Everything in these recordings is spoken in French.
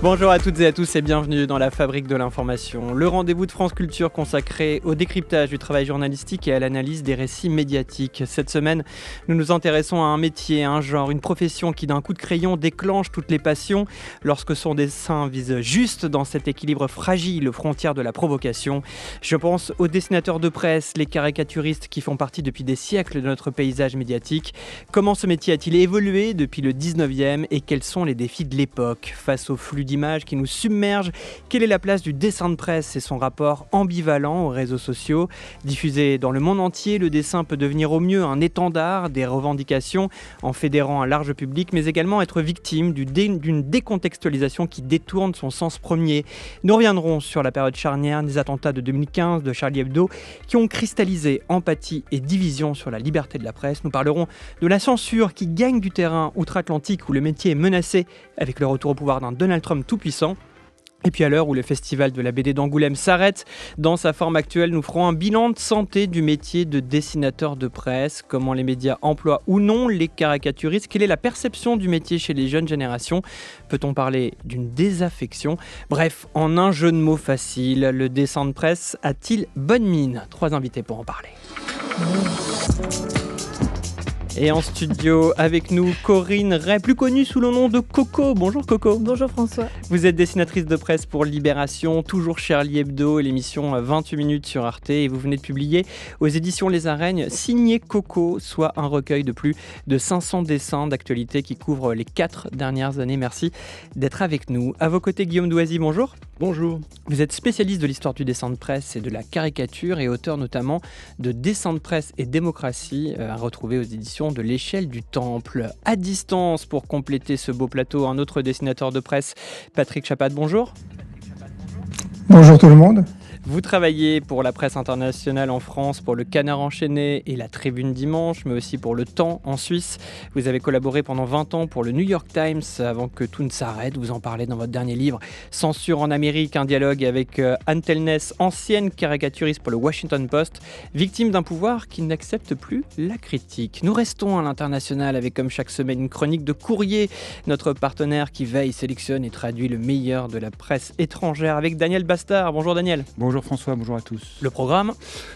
Bonjour à toutes et à tous et bienvenue dans la Fabrique de l'information, le rendez-vous de France Culture consacré au décryptage du travail journalistique et à l'analyse des récits médiatiques. Cette semaine, nous nous intéressons à un métier, un genre, une profession qui d'un coup de crayon déclenche toutes les passions lorsque son dessin vise juste dans cet équilibre fragile aux frontières de la provocation. Je pense aux dessinateurs de presse, les caricaturistes qui font partie depuis des siècles de notre paysage médiatique. Comment ce métier a-t-il évolué depuis le 19e et quels sont les défis de l'époque face au flux d'images qui nous submergent? Quelle est la place du dessin de presse et son rapport ambivalent aux réseaux sociaux? Diffusé dans le monde entier, le dessin peut devenir au mieux un étendard des revendications en fédérant un large public, mais également être victime d'une décontextualisation qui détourne son sens premier. Nous reviendrons sur la période charnière des attentats de 2015 de Charlie Hebdo qui ont cristallisé empathie et division sur la liberté de la presse. Nous parlerons de la censure qui gagne du terrain outre-Atlantique où le métier est menacé avec le retour au pouvoir d'un Donald Trump tout-puissant. Et puis à l'heure où le festival de la BD d'Angoulême s'arrête, dans sa forme actuelle, nous ferons un bilan de santé du métier de dessinateur de presse, comment les médias emploient ou non les caricaturistes, quelle est la perception du métier chez les jeunes générations, peut-on parler d'une désaffection? Bref, en un jeu de mots facile, le dessin de presse a-t-il bonne mine? 3 invités pour en parler. Et en studio avec nous, Corinne Ray, plus connue sous le nom de Coco. Bonjour Coco. Bonjour François. Vous êtes dessinatrice de presse pour Libération, toujours Charlie Hebdo et l'émission 28 minutes sur Arte. Et vous venez de publier aux éditions Les Arènes, signé Coco, soit un recueil de plus de 500 dessins d'actualité qui couvrent les 4 dernières années. Merci d'être avec nous. À vos côtés, Guillaume Douazy, bonjour. Bonjour. Vous êtes spécialiste de l'histoire du dessin de presse et de la caricature et auteur notamment de Dessin de presse et démocratie à retrouver aux éditions de l'Échelle du Temple. À distance, pour compléter ce beau plateau, un autre dessinateur de presse, Patrick Chapat, bonjour. Bonjour tout le monde. Vous travaillez pour la presse internationale en France, pour le Canard enchaîné et la Tribune Dimanche, mais aussi pour Le Temps en Suisse. Vous avez collaboré pendant 20 ans pour le New York Times avant que tout ne s'arrête. Vous en parlez dans votre dernier livre, Censure en Amérique, un dialogue avec Anne Telness, ancienne caricaturiste pour le Washington Post, victime d'un pouvoir qui n'accepte plus la critique. Nous restons à l'international avec, comme chaque semaine, une chronique de Courrier, notre partenaire qui veille, sélectionne et traduit le meilleur de la presse étrangère avec Daniel Bastard. Bonjour Daniel. Bonjour François, bonjour à tous. Le programme ?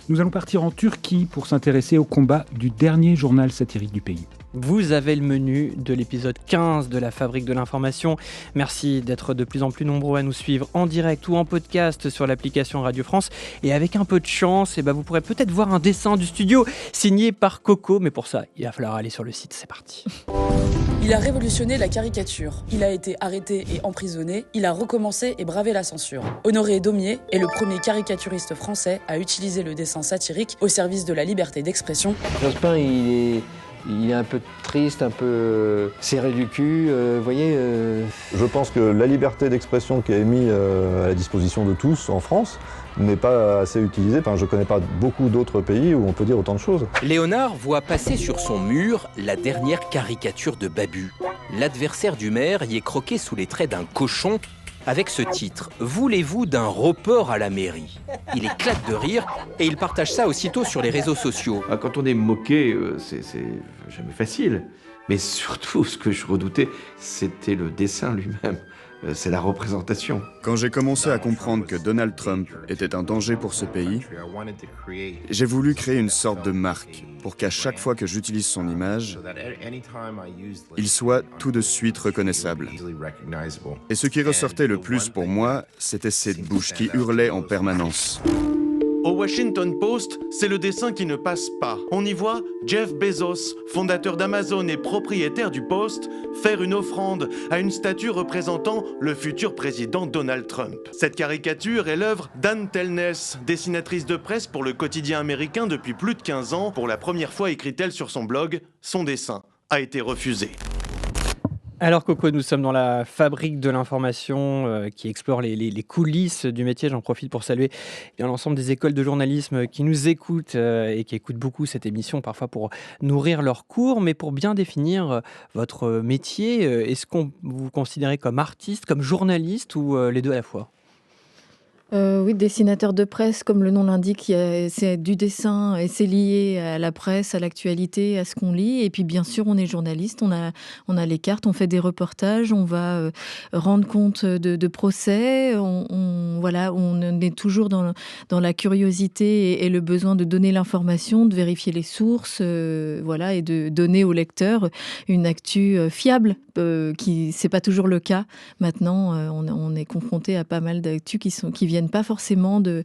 Nous allons partir en Turquie pour s'intéresser au combat du dernier journal satirique du pays. Vous avez le menu de l'épisode 15 de la Fabrique de l'information. Merci d'être de plus en plus nombreux à nous suivre en direct ou en podcast sur l'application Radio France. Et avec un peu de chance, vous pourrez peut-être voir un dessin du studio signé par Coco. Mais pour ça, il va falloir aller sur le site. C'est parti. Il a révolutionné la caricature. Il a été arrêté et emprisonné. Il a recommencé et bravé la censure. Honoré Daumier est le premier caricaturiste français à utiliser le dessin satirique au service de la liberté d'expression. Jospin, il est un peu triste, un peu serré du cul, voyez. Je pense que la liberté d'expression qui est mise à la disposition de tous en France n'est pas assez utilisée. Enfin, je ne connais pas beaucoup d'autres pays où on peut dire autant de choses. Léonard voit passer sur son mur la dernière caricature de Babu. L'adversaire du maire y est croqué sous les traits d'un cochon avec ce titre « Voulez-vous d'un report à la mairie ?» Il éclate de rire et il partage ça aussitôt sur les réseaux sociaux. Quand on est moqué, c'est jamais facile. Mais surtout, ce que je redoutais, c'était le dessin lui-même. C'est la représentation. Quand j'ai commencé à comprendre que Donald Trump était un danger pour ce pays, j'ai voulu créer une sorte de marque pour qu'à chaque fois que j'utilise son image, il soit tout de suite reconnaissable. Et ce qui ressortait le plus pour moi, c'était cette bouche qui hurlait en permanence. Au Washington Post, c'est le dessin qui ne passe pas. On y voit Jeff Bezos, fondateur d'Amazon et propriétaire du Post, faire une offrande à une statue représentant le futur président Donald Trump. Cette caricature est l'œuvre d'Anne Telness, dessinatrice de presse pour le quotidien américain depuis plus de 15 ans. Pour la première fois, écrit-elle sur son blog, son dessin a été refusé. Alors Coco, nous sommes dans la Fabrique de l'information qui explore les coulisses du métier. J'en profite pour saluer l'ensemble des écoles de journalisme qui nous écoutent et qui écoutent beaucoup cette émission, parfois pour nourrir leurs cours, mais pour bien définir votre métier. Est-ce qu'on vous considérez comme artiste, comme journaliste ou les deux à la fois ? Oui, dessinateur de presse, comme le nom l'indique, c'est du dessin et c'est lié à la presse, à l'actualité, à ce qu'on lit. Et puis bien sûr, on est journaliste, on a les cartes, on fait des reportages, on va rendre compte de procès. On est toujours dans la curiosité et le besoin de donner l'information, de vérifier les sources, et de donner au lecteur une actu fiable, qui c'est pas toujours le cas. Maintenant, on est confronté à pas mal d'actus qui viennent pas forcément de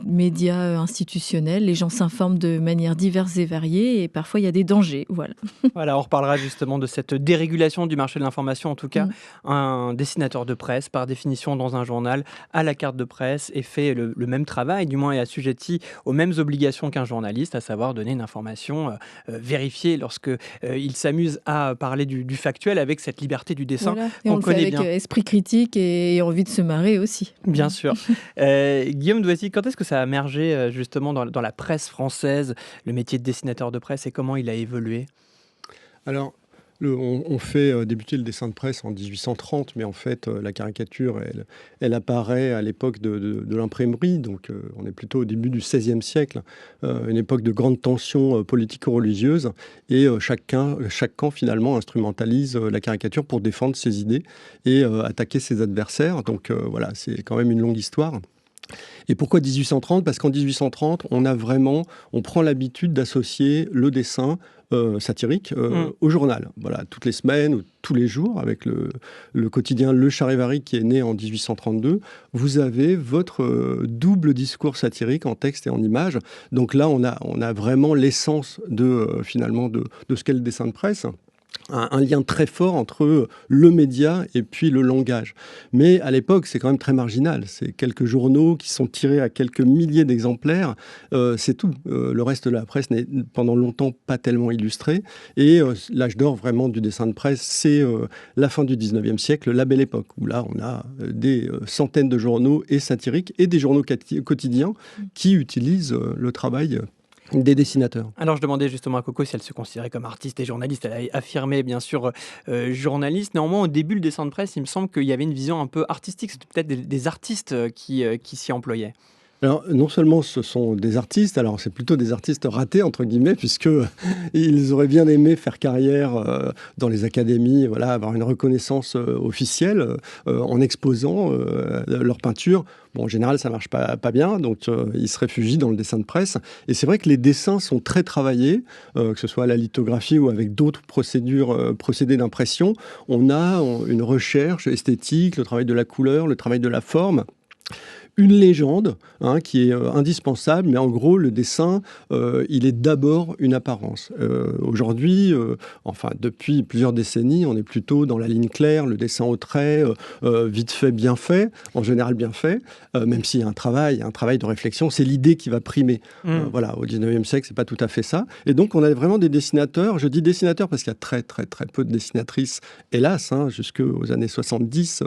médias institutionnels. Les gens s'informent de manière diverse et variée et parfois il y a des dangers. Voilà, on reparlera justement de cette dérégulation du marché de l'information. En tout cas, un dessinateur de presse, par définition dans un journal, a la carte de presse et fait le même travail, du moins est assujetti aux mêmes obligations qu'un journaliste, à savoir donner une information vérifiée lorsque il s'amuse à parler du factuel avec cette liberté du dessin et on le fait avec bien. Esprit critique et envie de se marrer aussi. Bien sûr. Guillaume Doisy, quand est-ce que ça a émergé justement dans la presse française, le métier de dessinateur de presse, et comment il a évolué ? Alors, on fait débuter le dessin de presse en 1830, mais en fait, la caricature, elle apparaît à l'époque de l'imprimerie, donc on est plutôt au début du XVIe siècle, une époque de grande tension politico-religieuse, et chaque camp, finalement, instrumentalise la caricature pour défendre ses idées et attaquer ses adversaires. Donc voilà, c'est quand même une longue histoire. Et pourquoi 1830 ? Parce qu'en 1830, on prend l'habitude d'associer le dessin satirique au journal. Voilà, toutes les semaines ou tous les jours, avec le quotidien Le Charivari qui est né en 1832, vous avez votre double discours satirique en texte et en image. Donc là, on a vraiment l'essence finalement de ce qu'est le dessin de presse. Un lien très fort entre le média et puis le langage. Mais à l'époque, c'est quand même très marginal. C'est quelques journaux qui sont tirés à quelques milliers d'exemplaires. C'est tout. Le reste de la presse n'est pendant longtemps pas tellement illustré. Et l'âge d'or vraiment du dessin de presse, c'est la fin du 19e siècle, la belle époque, où là, on a des centaines de journaux et satiriques et des journaux quotidiens qui utilisent le travail des dessinateurs. Alors je demandais justement à Coco si elle se considérait comme artiste et journaliste. Elle a affirmé bien sûr journaliste. Néanmoins, au début, le dessin de presse, il me semble qu'il y avait une vision un peu artistique. C'était peut-être des artistes qui s'y employaient. Alors, non seulement ce sont des artistes, alors c'est plutôt des artistes ratés, entre guillemets, puisqu'ils auraient bien aimé faire carrière dans les académies, avoir une reconnaissance officielle en exposant leur peinture. Bon, en général, ça ne marche pas bien, donc ils se réfugient dans le dessin de presse. Et c'est vrai que les dessins sont très travaillés, que ce soit à la lithographie ou avec d'autres procédés d'impression. On a une recherche esthétique, le travail de la couleur, le travail de la forme. Une légende qui est indispensable, mais en gros, le dessin, il est d'abord une apparence. Aujourd'hui, depuis plusieurs décennies, on est plutôt dans la ligne claire, le dessin au trait, vite fait, bien fait, en général bien fait, même s'il y a un travail de réflexion, c'est l'idée qui va primer. Au 19e siècle, c'est pas tout à fait ça. Et donc, on a vraiment des dessinateurs. Je dis dessinateurs parce qu'il y a très, très, très peu de dessinatrices, hélas, jusqu'aux années 70,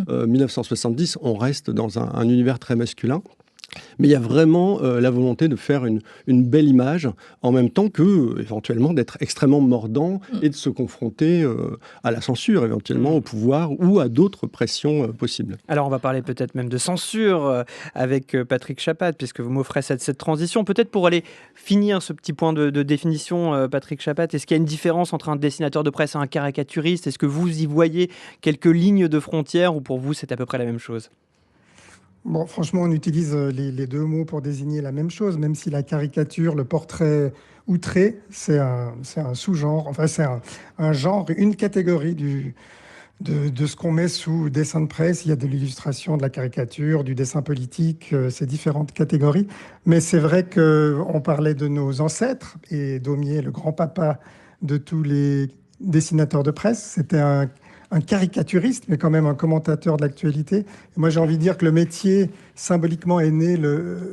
1970, on reste dans un univers très masculin. Mais il y a vraiment la volonté de faire une belle image, en même temps que, éventuellement, d'être extrêmement mordant et de se confronter à la censure, éventuellement, au pouvoir ou à d'autres pressions possibles. Alors, on va parler peut-être même de censure avec Patrick Chapat, puisque vous m'offrez cette transition. Peut-être pour aller finir ce petit point de définition, Patrick Chapat, est-ce qu'il y a une différence entre un dessinateur de presse et un caricaturiste ? Est-ce que vous y voyez quelques lignes de frontières ou pour vous, c'est à peu près la même chose ? Bon, franchement, on utilise les deux mots pour désigner la même chose, même si la caricature, le portrait outré, c'est un sous-genre, c'est un genre, une catégorie de ce qu'on met sous dessin de presse. Il y a de l'illustration, de la caricature, du dessin politique, ces différentes catégories. Mais c'est vrai qu'on parlait de nos ancêtres, et Daumier, le grand-papa de tous les dessinateurs de presse, c'était un caricaturiste, mais quand même un commentateur de l'actualité. Et moi, j'ai envie de dire que le métier, symboliquement, est né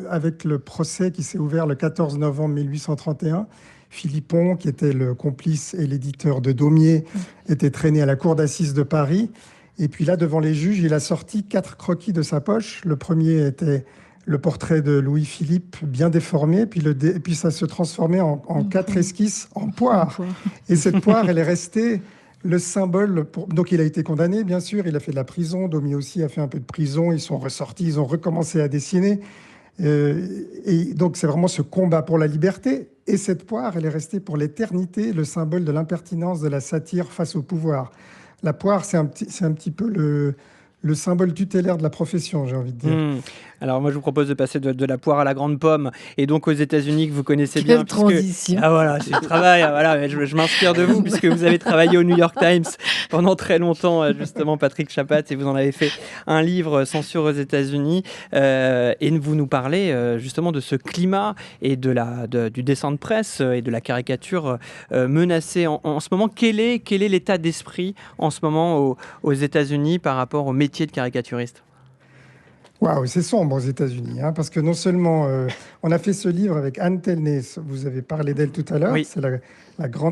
avec le procès qui s'est ouvert le 14 novembre 1831. Philippon, qui était le complice et l'éditeur de Daumier, était traîné à la cour d'assises de Paris. Et puis là, devant les juges, il a sorti 4 croquis de sa poche. Le premier était le portrait de Louis-Philippe, bien déformé, puis ça se transformait en 4 esquisses en poire. Et cette poire, elle est restée le symbole. Donc il a été condamné, bien sûr, il a fait de la prison. Daumier aussi a fait un peu de prison. Ils sont ressortis, ils ont recommencé à dessiner. Et donc c'est vraiment ce combat pour la liberté. Et cette poire, elle est restée pour l'éternité le symbole de l'impertinence de la satire face au pouvoir. La poire, c'est un petit peu le symbole tutélaire de la profession, j'ai envie de dire. Alors moi je vous propose de passer de la poire à la grande pomme, et donc aux États-Unis que vous connaissez Quelle bien. transition. Ah voilà, c'est le travail. Voilà, je m'inspire de vous puisque vous avez travaillé au New York Times pendant très longtemps, justement, Patrick Chapat, et vous en avez fait un livre, Censure aux États-Unis, et vous nous parlez justement de ce climat et du dessin de presse et de la caricature menacée en ce moment. Quel est l'état d'esprit en ce moment aux États-Unis par rapport au métier de caricaturiste? Waouh, c'est sombre aux États-Unis, hein, parce que non seulement on a fait ce livre avec Anne Telnay, vous avez parlé d'elle tout à l'heure, Oui. c'est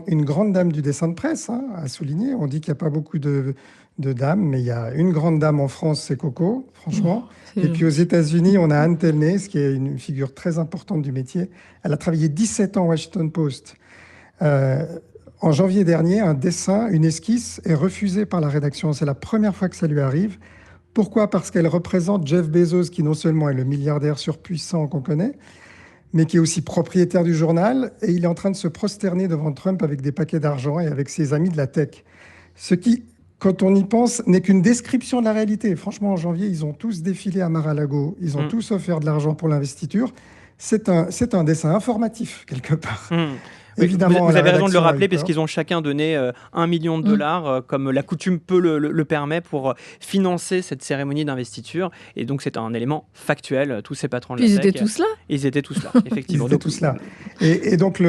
une grande dame du dessin de presse, hein, à souligner. On dit qu'il n'y a pas beaucoup de dames, mais il y a une grande dame en France, c'est Coco, franchement. Et puis aux États-Unis, on a Anne Telnay, ce qui est une figure très importante du métier. Elle a travaillé 17 ans au Washington Post. En janvier dernier, un dessin, une esquisse, est refusée par la rédaction. C'est la première fois que ça lui arrive. Pourquoi ? Parce qu'elle représente Jeff Bezos, qui non seulement est le milliardaire surpuissant qu'on connaît, mais qui est aussi propriétaire du journal, et il est en train de se prosterner devant Trump avec des paquets d'argent et avec ses amis de la tech. Ce qui, quand on y pense, n'est qu'une description de la réalité. Franchement, en janvier, ils ont tous défilé à Mar-a-Lago, ils ont tous offert de l'argent pour l'investiture. C'est un dessin informatif, quelque part. Évidemment, vous avez raison de le rédaction a rappeler, eu parce peur. qu'ils ont chacun donné $1 million, comme la coutume peut le permet, pour financer cette cérémonie d'investiture. Et donc c'est un élément factuel. Tous ces patrons de la Ils tech, étaient tous là. Ils étaient tous là, effectivement. Ils étaient tous là. Et donc,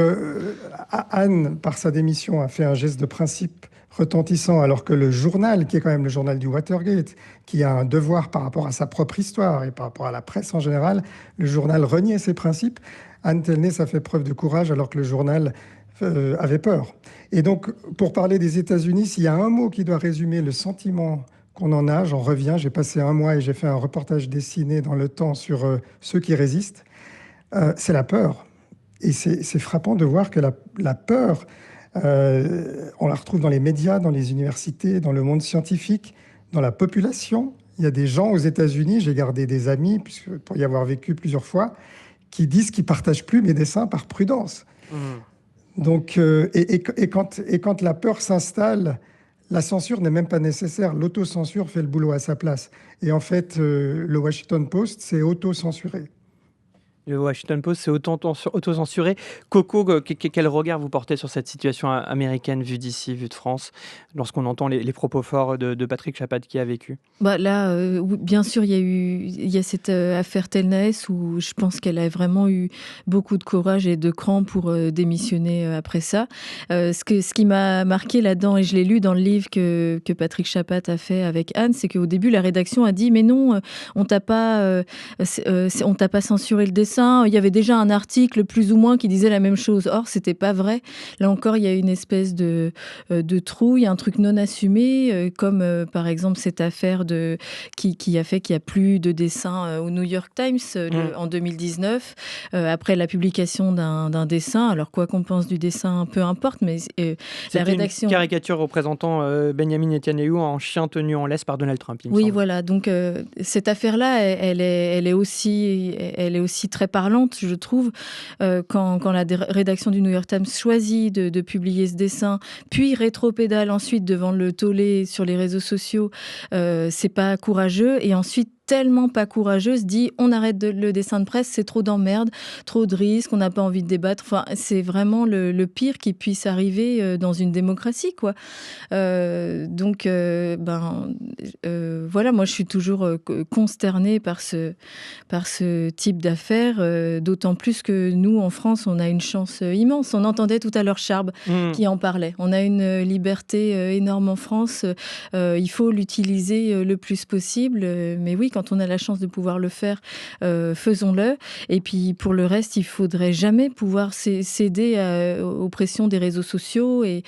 Anne, par sa démission, a fait un geste de principe retentissant, alors que le journal, qui est quand même le journal du Watergate, qui a un devoir par rapport à sa propre histoire et par rapport à la presse en général, le journal reniait ses principes. Anne Telnay, ça fait preuve de courage, alors que le journal avait peur. Et donc, pour parler des États-Unis, s'il y a un mot qui doit résumer le sentiment qu'on en a, j'en reviens, j'ai passé un mois et j'ai fait un reportage dessiné dans Le Temps sur ceux qui résistent, c'est la peur. Et c'est frappant de voir que la peur, on la retrouve dans les médias, dans les universités, dans le monde scientifique, dans la population. Il y a des gens aux États-Unis, j'ai gardé des amis, puisque, pour y avoir vécu plusieurs fois, qui disent qu'ils ne partagent plus mes dessins par prudence. Donc, quand la peur s'installe, la censure n'est même pas nécessaire. L'autocensure fait le boulot à sa place. Et en fait, le Washington Post s'est auto-censuré. Le Washington Post s'est auto-censuré. Coco, quel regard vous portez sur cette situation américaine vue d'ici, vue de France, lorsqu'on entend les propos forts de Patrick Chapat qui a vécu? Là, bien sûr, il y a cette affaire Telnay où je pense qu'elle a vraiment eu beaucoup de courage et de cran pour démissionner après ça. Ce qui m'a marqué là-dedans, et je l'ai lu dans le livre que Patrick Chapat a fait avec Anne, c'est qu'au début, la rédaction a dit « Mais non, on t'a pas censuré le dessin. Il y avait déjà un article plus ou moins qui disait la même chose. » Or, c'était pas vrai. Là encore, il y a une espèce de trouille, un truc non assumé, comme par exemple cette affaire qui a fait qu'il n'y a plus de dessins au New York Times en 2019, après la publication d'un dessin. Alors, quoi qu'on pense du dessin, peu importe, mais la rédaction... une caricature représentant Benjamin Netanyahu en chien tenu en laisse par Donald Trump. Oui, voilà. Donc, cette affaire-là, elle est aussi très parlante, je trouve, quand la rédaction du New York Times choisit de publier ce dessin, puis rétropédale ensuite devant le tollé sur les réseaux sociaux, c'est pas courageux. Et ensuite, tellement pas courageuse, dit on arrête le dessin de presse, c'est trop d'emmerde, trop de risques, on n'a pas envie de débattre. Enfin, c'est vraiment le pire qui puisse arriver dans une démocratie, quoi. Donc, voilà, moi je suis toujours consternée par ce type d'affaires, d'autant plus que nous, en France, on a une chance immense. On entendait tout à l'heure Charb qui en parlait. On a une liberté énorme en France. Il faut l'utiliser le plus possible. Mais oui, quand on a la chance de pouvoir le faire, faisons-le. Et puis pour le reste, il faudrait jamais pouvoir céder aux pressions des réseaux sociaux. Et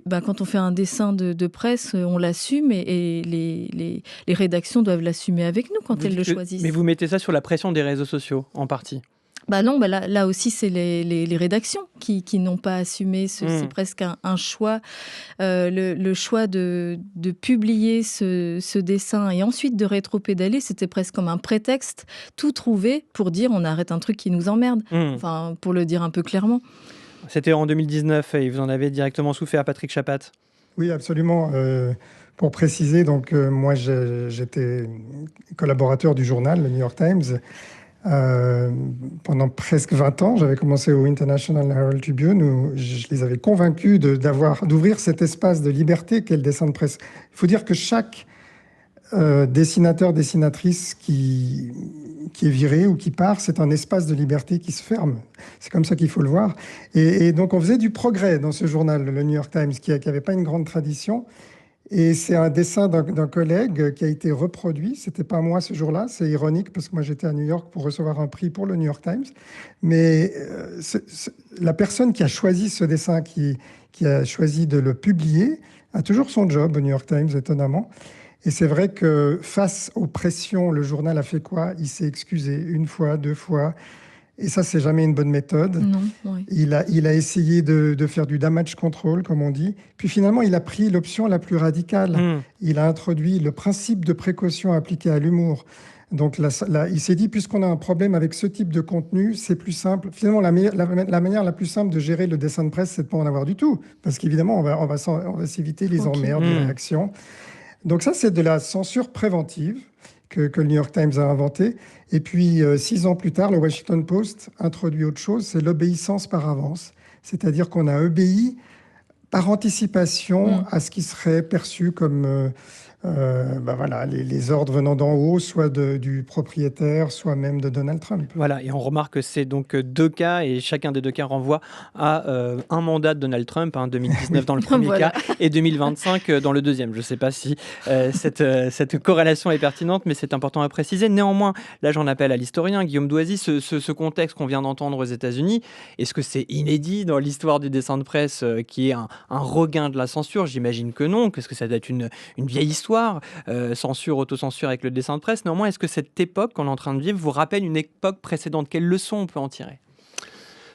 quand on fait un dessin de presse, on l'assume et les rédactions doivent l'assumer avec nous quand elles le choisissent. Mais vous mettez ça sur la pression des réseaux sociaux, en partie? Non, là aussi, c'est les rédactions qui n'ont pas assumé. C'est presque un choix. Le choix de publier ce dessin et ensuite de rétropédaler, c'était presque comme un prétexte tout trouvé pour dire on arrête un truc qui nous emmerde. Enfin, pour le dire un peu clairement. C'était en 2019 et vous en avez directement souffert, Patrick Chapat. Oui, absolument. Pour préciser, donc moi j'étais collaborateur du journal, le New York Times. Pendant presque 20 ans, j'avais commencé au International Herald Tribune où je les avais convaincus d'ouvrir cet espace de liberté qu'est le dessin de presse. Il faut dire que chaque dessinateur, dessinatrice qui est viré ou qui part, c'est un espace de liberté qui se ferme. C'est comme ça qu'il faut le voir. Et donc on faisait du progrès dans ce journal, le New York Times, qui n'avait pas une grande tradition. Et c'est un dessin d'un collègue qui a été reproduit. C'était pas moi ce jour-là. C'est ironique parce que moi j'étais à New York pour recevoir un prix pour le New York Times. Mais la personne qui a choisi ce dessin, qui a choisi de le publier, a toujours son job au New York Times, étonnamment. Et c'est vrai que face aux pressions, le journal a fait quoi? Il s'est excusé une fois, 2 fois. Et ça, c'est jamais une bonne méthode. Non, oui. Il a essayé de faire du damage control, comme on dit. Puis finalement, il a pris l'option la plus radicale. Il a introduit le principe de précaution appliqué à l'humour. Donc là, il s'est dit, puisqu'on a un problème avec ce type de contenu, c'est plus simple. Finalement, la manière la plus simple de gérer le dessin de presse, c'est de ne pas en avoir du tout. Parce qu'évidemment, on va s'éviter les emmerdes, les réactions. Donc ça, c'est de la censure préventive que le New York Times a inventé. Et puis, 6 ans plus tard, le Washington Post introduit autre chose, c'est l'obéissance par avance. C'est-à-dire qu'on a obéi par anticipation à ce qui serait perçu comme les ordres venant d'en haut, soit du propriétaire, soit même de Donald Trump. Voilà, et on remarque que c'est donc 2 cas, et chacun des 2 cas renvoie à un mandat de Donald Trump, 2019 dans le premier cas, et 2025 dans le deuxième. Je ne sais pas si cette corrélation est pertinente, mais c'est important à préciser. Néanmoins, là j'en appelle à l'historien Guillaume Doisy, ce contexte qu'on vient d'entendre aux États-Unis, est-ce que c'est inédit dans l'histoire du dessin de presse qui est un regain de la censure? J'imagine que non, qu'est-ce que ça doit être une vieille histoire, censure, autocensure avec le dessin de presse. Néanmoins, est-ce que cette époque qu'on est en train de vivre vous rappelle une époque précédente? Quelles leçons on peut en tirer?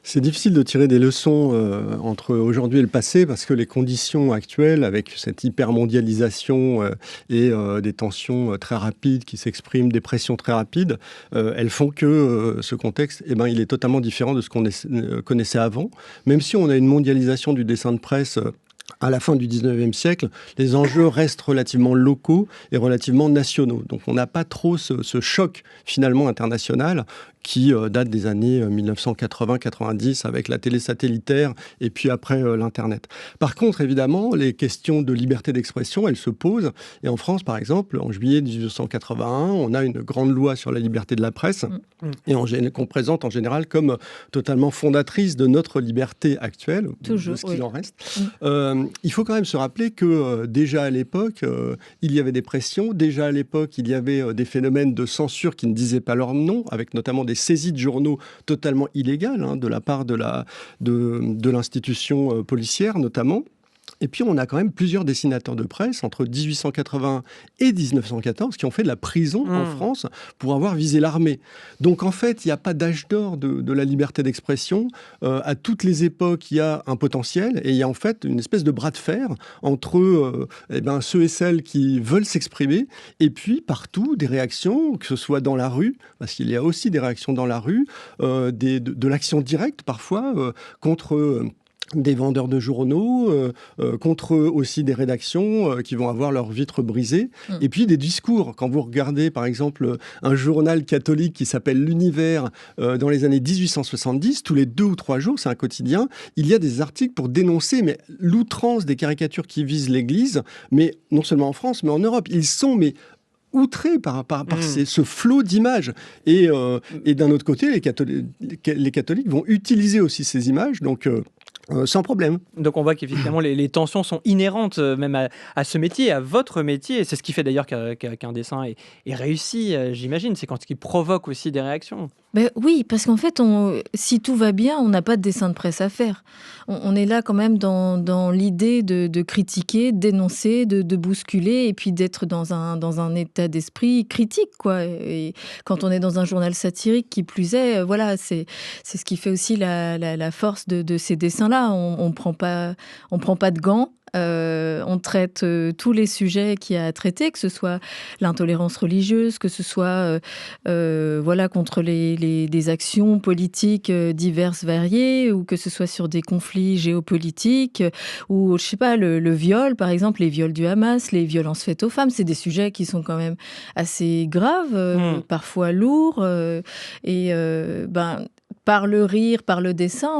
C'est difficile de tirer des leçons entre aujourd'hui et le passé parce que les conditions actuelles, avec cette hypermondialisation et des tensions très rapides qui s'expriment, des pressions très rapides, elles font que ce contexte, il est totalement différent de ce qu'on connaissait avant. Même si on a une mondialisation du dessin de presse à la fin du 19e siècle, les enjeux restent relativement locaux et relativement nationaux. Donc on n'a pas trop ce choc finalement international qui date des années 1980-90 avec la télé satellitaire et puis après l'Internet. Par contre, évidemment, les questions de liberté d'expression, elles se posent. Et en France, par exemple, en juillet 1981, on a une grande loi sur la liberté de la presse et qu'on présente en général comme totalement fondatrice de notre liberté actuelle, toujours, de ce qu'il en reste. Il faut quand même se rappeler que déjà à l'époque, il y avait des pressions. Déjà à l'époque, il y avait des phénomènes de censure qui ne disaient pas leur nom, avec notamment des saisies de journaux totalement illégales de la part de l'institution policière notamment. Et puis, on a quand même plusieurs dessinateurs de presse entre 1880 et 1914 qui ont fait de la prison en France pour avoir visé l'armée. Donc, en fait, il n'y a pas d'âge d'or de la liberté d'expression. À toutes les époques, il y a un potentiel et il y a en fait une espèce de bras de fer entre ceux et celles qui veulent s'exprimer et puis partout des réactions, que ce soit dans la rue, parce qu'il y a aussi des réactions dans la rue, de l'action directe parfois contre des vendeurs de journaux, contre aussi des rédactions qui vont avoir leurs vitres brisées, et puis des discours. Quand vous regardez par exemple un journal catholique qui s'appelle L'Univers dans les années 1870, tous les 2 ou 3 jours, c'est un quotidien, il y a des articles pour dénoncer l'outrance des caricatures qui visent l'Église, mais non seulement en France, mais en Europe. Ils sont outrés par ce flot d'images. Et d'un autre côté, les catholiques vont utiliser aussi ces images, donc Sans problème. Donc on voit qu'effectivement les tensions sont inhérentes même à ce métier, à votre métier. Et c'est ce qui fait d'ailleurs qu'un dessin est réussi, j'imagine. C'est quand il provoque aussi des réactions. Ben oui, parce qu'en fait, si tout va bien, on n'a pas de dessin de presse à faire. On est là quand même dans l'idée de critiquer, de dénoncer, de bousculer, et puis d'être dans un état d'esprit critique, quoi. Et quand on est dans un journal satirique, qui plus est, voilà, c'est ce qui fait aussi la force de ces dessins-là. On prend pas de gants. On traite tous les sujets qu'il y a à traiter, que ce soit l'intolérance religieuse, que ce soit voilà, contre des actions politiques diverses, variées, ou que ce soit sur des conflits géopolitiques, ou je sais pas, le viol, par exemple, les viols du Hamas, les violences faites aux femmes, c'est des sujets qui sont quand même assez graves, parfois lourds, par le rire, par le dessin,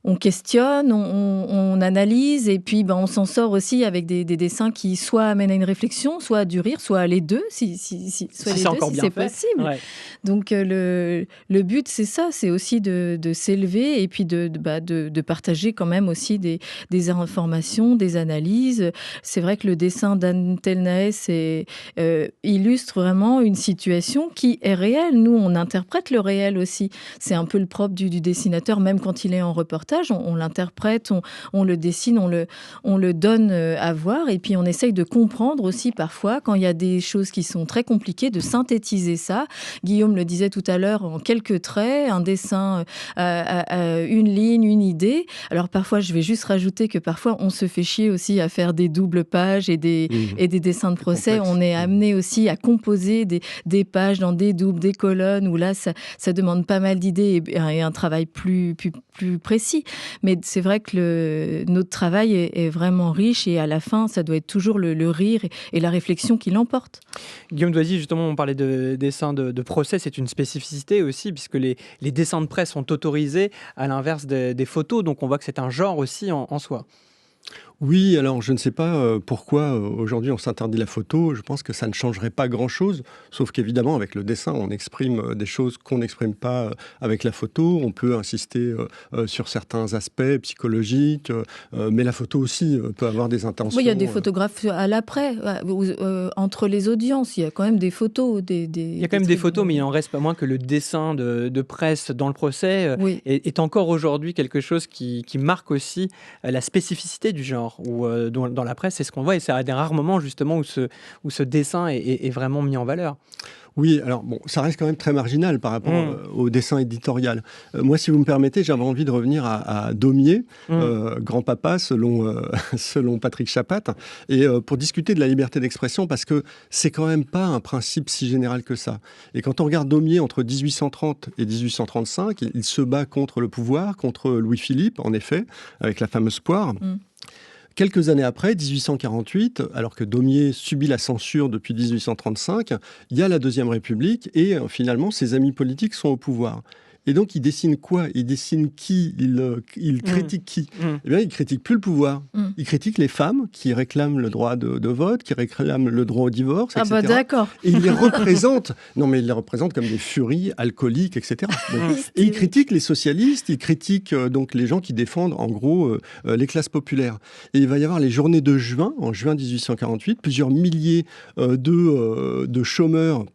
on questionne, on analyse, et puis on s'en sort aussi avec des dessins qui soit amènent à une réflexion, soit à du rire, soit à les deux, soit les deux, si c'est possible. Ouais. Donc le but, c'est ça, c'est aussi de s'élever, et puis de partager quand même aussi des informations, des analyses. C'est vrai que le dessin d'Anne Telnaes illustre vraiment une situation qui est réelle. Nous, on interprète le réel aussi. C'est un peu le propre du dessinateur, même quand il est en reportage. On l'interprète, on le dessine, on le donne à voir, et puis on essaye de comprendre aussi parfois, quand il y a des choses qui sont très compliquées, de synthétiser ça. Guillaume le disait tout à l'heure, en quelques traits, un dessin, une ligne, une idée. Alors parfois, je vais juste rajouter que parfois, on se fait chier aussi à faire des doubles pages et des dessins de procès. On est amené aussi à composer des pages dans des doubles, des colonnes, où là, ça demande pas mal d'idées et un travail plus précis. Mais c'est vrai que notre travail est vraiment riche, et à la fin, ça doit être toujours le rire et la réflexion qui l'emporte. Guillaume Doisy, justement, on parlait de dessins de procès, c'est une spécificité aussi, puisque les dessins de presse sont autorisés à l'inverse des photos, donc on voit que c'est un genre aussi en soi. Oui, alors je ne sais pas pourquoi aujourd'hui on s'interdit la photo. Je pense que ça ne changerait pas grand-chose, sauf qu'évidemment avec le dessin on exprime des choses qu'on n'exprime pas avec la photo. On peut insister sur certains aspects psychologiques, mais la photo aussi peut avoir des intentions. Oui, il y a des photographes à l'après, entre les audiences, il y a quand même des photos. Il y a quand même des photos, mais il n'en reste pas moins que le dessin de presse dans le procès est encore aujourd'hui quelque chose qui marque aussi la spécificité du genre. Ou dans la presse, c'est ce qu'on voit, et c'est à des rares moments justement où ce dessin est vraiment mis en valeur. Oui, alors bon, ça reste quand même très marginal par rapport au dessin éditorial. Moi, si vous me permettez, j'avais envie de revenir à Daumier, grand-papa selon Patrick Chapat, et pour discuter de la liberté d'expression, parce que c'est quand même pas un principe si général que ça. Et quand on regarde Daumier entre 1830 et 1835, il se bat contre le pouvoir, contre Louis-Philippe, en effet, avec la fameuse poire. Quelques années après, 1848, alors que Daumier subit la censure depuis 1835, il y a la Deuxième République, et finalement ses amis politiques sont au pouvoir. Et donc, il dessine quoi? Il dessine qui? Il critique qui? Eh bien, il critique plus le pouvoir. Il critique les femmes qui réclament le droit de vote, qui réclament le droit au divorce, etc. Ah bah d'accord. Et il les représente. Non, mais il les représente comme des furies alcooliques, etc. Donc, et il critique les socialistes, il critique donc les gens qui défendent, en gros, les classes populaires. Et il va y avoir les journées de juin, en juin 1848, plusieurs milliers de chômeurs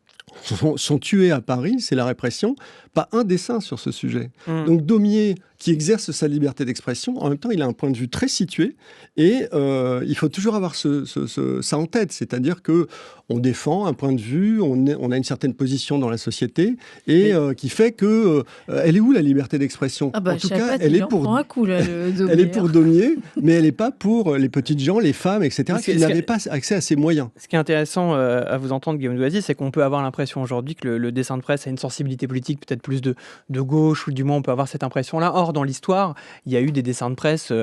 sont tués à Paris, c'est la répression. Pas un dessin sur ce sujet. Donc Daumier, qui exerce sa liberté d'expression, en même temps, il a un point de vue très situé, et il faut toujours avoir ça en tête, c'est-à-dire que on défend un point de vue, on a une certaine position dans la société, et qui fait que elle est où la liberté d'expression? En tout cas, elle est pour elle est pour Daumier, mais elle n'est pas pour les petites gens, les femmes, etc., qui n'avaient pas accès à ces moyens. Ce qui est intéressant à vous entendre, Guillaume Doisy, c'est qu'on peut avoir l'impression aujourd'hui que le dessin de presse a une sensibilité politique peut-être plus de gauche, ou du moins on peut avoir cette impression-là. Or, dans l'histoire, il y a eu des dessins de presse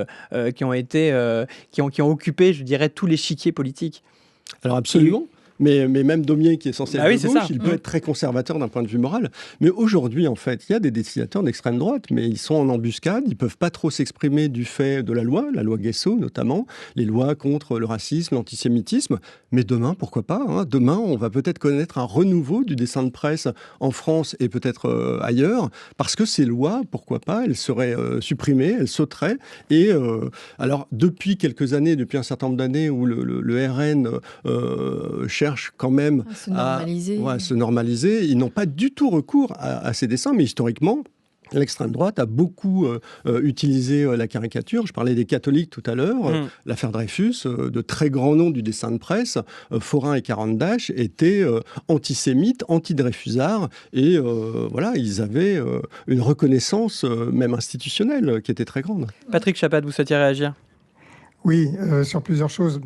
qui ont occupé, je dirais, tout l'échiquier politique. Alors absolument. Mais même Daumier, qui est censé être de gauche, il peut être très conservateur d'un point de vue moral. Mais aujourd'hui, en fait, il y a des dessinateurs d'extrême droite, mais ils sont en embuscade, ils ne peuvent pas trop s'exprimer du fait de la loi Guesso notamment, les lois contre le racisme, l'antisémitisme. Mais demain, pourquoi pas, hein, demain, on va peut-être connaître un renouveau du dessin de presse en France et peut-être ailleurs, parce que ces lois, pourquoi pas, elles seraient supprimées, elles sauteraient. Et alors, depuis quelques années, depuis un certain nombre d'années où le RN cherche quand même à se normaliser, ils n'ont pas du tout recours à ces dessins, mais historiquement, l'extrême droite a beaucoup utilisé la caricature. Je parlais des catholiques tout à l'heure. L'affaire Dreyfus, de très grands noms du dessin de presse, Forain et Carandache, étaient antisémites, anti-dreyfusards. Et voilà, ils avaient une reconnaissance, même institutionnelle, qui était très grande. Patrick Chapat, vous souhaitiez réagir ? Oui, sur plusieurs choses.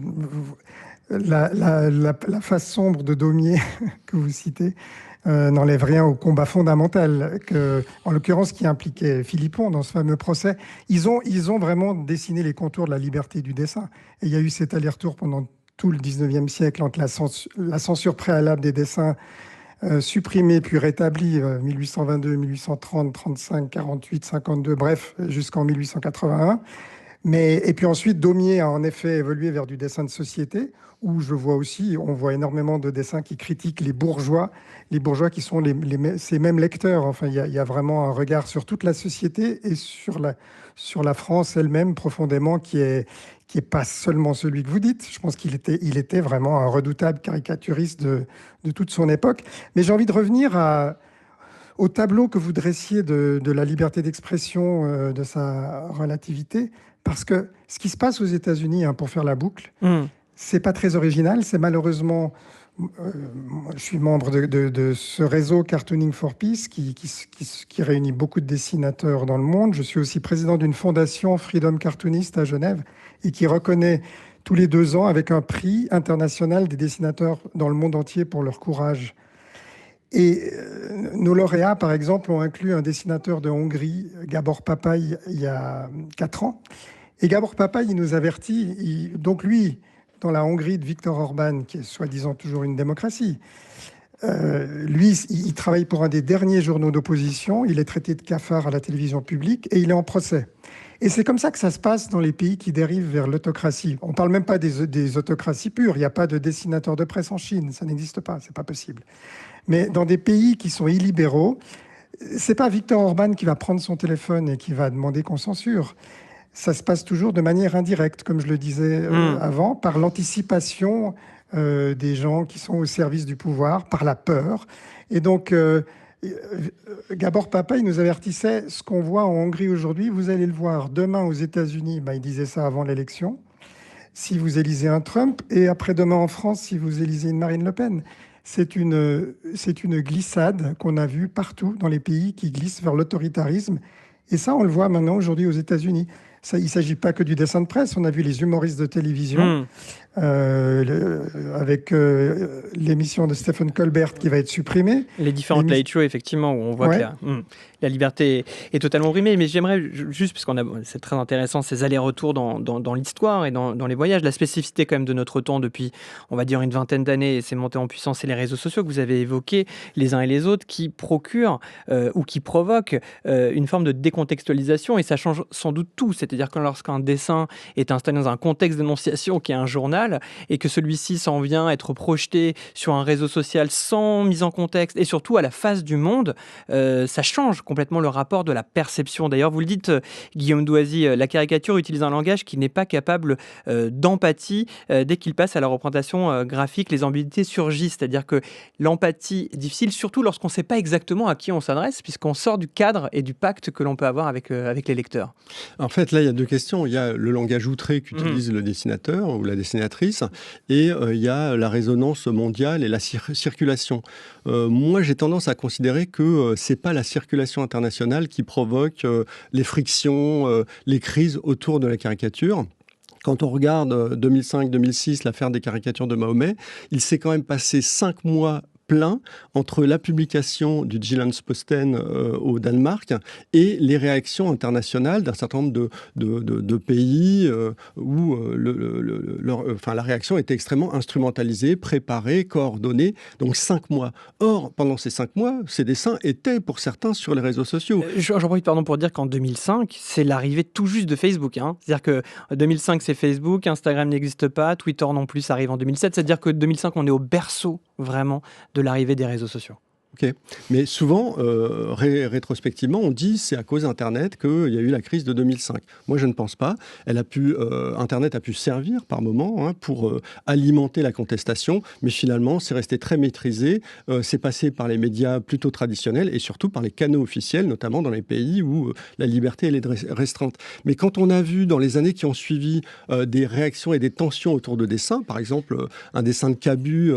La face sombre de Daumier que vous citez n'enlève rien au combat fondamental, en l'occurrence qui impliquait Philippon dans ce fameux procès. Ils ont vraiment dessiné les contours de la liberté du dessin. Et il y a eu cet aller-retour pendant tout le 19e siècle entre la censure préalable des dessins supprimés puis rétablis 1822, 1830, 35, 48, 52, bref, jusqu'en 1881. Et puis ensuite, Daumier a en effet évolué vers du dessin de société, où on voit énormément de dessins qui critiquent les bourgeois qui sont ces mêmes lecteurs. Enfin, il y a vraiment un regard sur toute la société et sur la France elle-même profondément qui est pas seulement celui que vous dites. Je pense qu'il était vraiment un redoutable caricaturiste de toute son époque. Mais j'ai envie de revenir au tableau que vous dressiez de la liberté d'expression, de sa relativité, parce que ce qui se passe aux États-Unis, pour faire la boucle, c'est pas très original. C'est malheureusement, je suis membre de ce réseau Cartooning for Peace qui réunit beaucoup de dessinateurs dans le monde. Je suis aussi président d'une fondation Freedom Cartoonist à Genève et qui reconnaît tous les 2 ans avec un prix international des dessinateurs dans le monde entier pour leur courage. Et nos lauréats, par exemple, ont inclus un dessinateur de Hongrie, Gábor Papai, il y a 4 ans. Et Gábor Papai, il nous avertit, donc lui, dans la Hongrie de Viktor Orban, qui est soi-disant toujours une démocratie, lui, il travaille pour un des derniers journaux d'opposition, il est traité de cafard à la télévision publique et il est en procès. Et c'est comme ça que ça se passe dans les pays qui dérivent vers l'autocratie. On ne parle même pas des autocraties pures, il n'y a pas de dessinateur de presse en Chine, ça n'existe pas, c'est pas possible. Mais dans des pays qui sont illibéraux, c'est pas Viktor Orban qui va prendre son téléphone et qui va demander qu'on censure. Ça se passe toujours de manière indirecte, comme je le disais avant, par l'anticipation des gens qui sont au service du pouvoir, par la peur. Et donc, Gábor Papai nous avertissait, ce qu'on voit en Hongrie aujourd'hui, vous allez le voir demain aux États-Unis, il disait ça avant l'élection, si vous élisez un Trump, et après-demain en France, si vous élisez une Marine Le Pen. C'est une glissade qu'on a vue partout dans les pays qui glissent vers l'autoritarisme. Et ça, on le voit maintenant aujourd'hui aux États-Unis. Il ne s'agit pas que du dessin de presse. On a vu les humoristes de télévision avec l'émission de Stephen Colbert qui va être supprimée. Les différentes late shows, effectivement, où on voit que la liberté est totalement brimée. Mais j'aimerais juste, parce c'est très intéressant, ces allers-retours dans l'histoire et dans les voyages, la spécificité quand même de notre temps depuis, on va dire, une vingtaine d'années, et c'est monté en puissance, et les réseaux sociaux que vous avez évoqués, les uns et les autres, qui procurent ou qui provoquent une forme de décontextualisation, et ça change sans doute tout. C'est-à-dire que lorsqu'un dessin est installé dans un contexte d'énonciation qui est un journal, et que celui-ci s'en vient être projeté sur un réseau social sans mise en contexte, et surtout à la face du monde, ça change complètement le rapport de la perception. D'ailleurs, vous le dites, Guillaume Doisy, la caricature utilise un langage qui n'est pas capable d'empathie. Dès qu'il passe à la représentation graphique, les ambiguïtés surgissent. C'est-à-dire que l'empathie est difficile, surtout lorsqu'on ne sait pas exactement à qui on s'adresse, puisqu'on sort du cadre et du pacte que l'on peut avoir avec les lecteurs. En fait, là, il y a 2 questions. Il y a le langage outré qu'utilise le dessinateur ou la dessinatrice, et il y a la résonance mondiale et la circulation. Moi, j'ai tendance à considérer que c'est pas la circulation internationale qui provoque les frictions, les crises autour de la caricature. Quand on regarde 2005-2006, l'affaire des caricatures de Mahomet, il s'est quand même passé 5 mois plein entre la publication du Jyllands-Posten au Danemark et les réactions internationales d'un certain nombre de pays où la réaction était extrêmement instrumentalisée, préparée, coordonnée, donc 5 mois. Or, pendant ces 5 mois, ces dessins étaient pour certains sur les réseaux sociaux. J'en profite pour dire qu'en 2005, c'est l'arrivée tout juste de Facebook. C'est-à-dire que 2005, c'est Facebook, Instagram n'existe pas, Twitter non plus, ça arrive en 2007. C'est-à-dire que 2005, on est au berceau vraiment de l'arrivée des réseaux sociaux. Ok, mais souvent, rétrospectivement, on dit c'est à cause d'Internet qu'il y a eu la crise de 2005. Moi, je ne pense pas. Internet a pu servir par moment pour alimenter la contestation, mais finalement, c'est resté très maîtrisé. C'est passé par les médias plutôt traditionnels et surtout par les canaux officiels, notamment dans les pays où la liberté elle est restreinte. Mais quand on a vu dans les années qui ont suivi des réactions et des tensions autour de dessins, par exemple un dessin de Cabu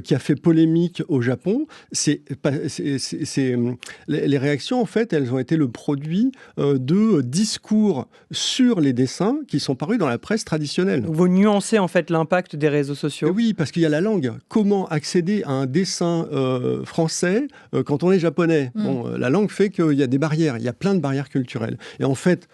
qui a fait polémique au Japon, les réactions, en fait, elles ont été le produit de discours sur les dessins qui sont parus dans la presse traditionnelle. Vous nuancez, en fait, l'impact des réseaux sociaux. Oui, parce qu'il y a la langue. Comment accéder à un dessin français quand on est japonais ? La langue fait qu'il y a des barrières. Il y a plein de barrières culturelles. Et en fait,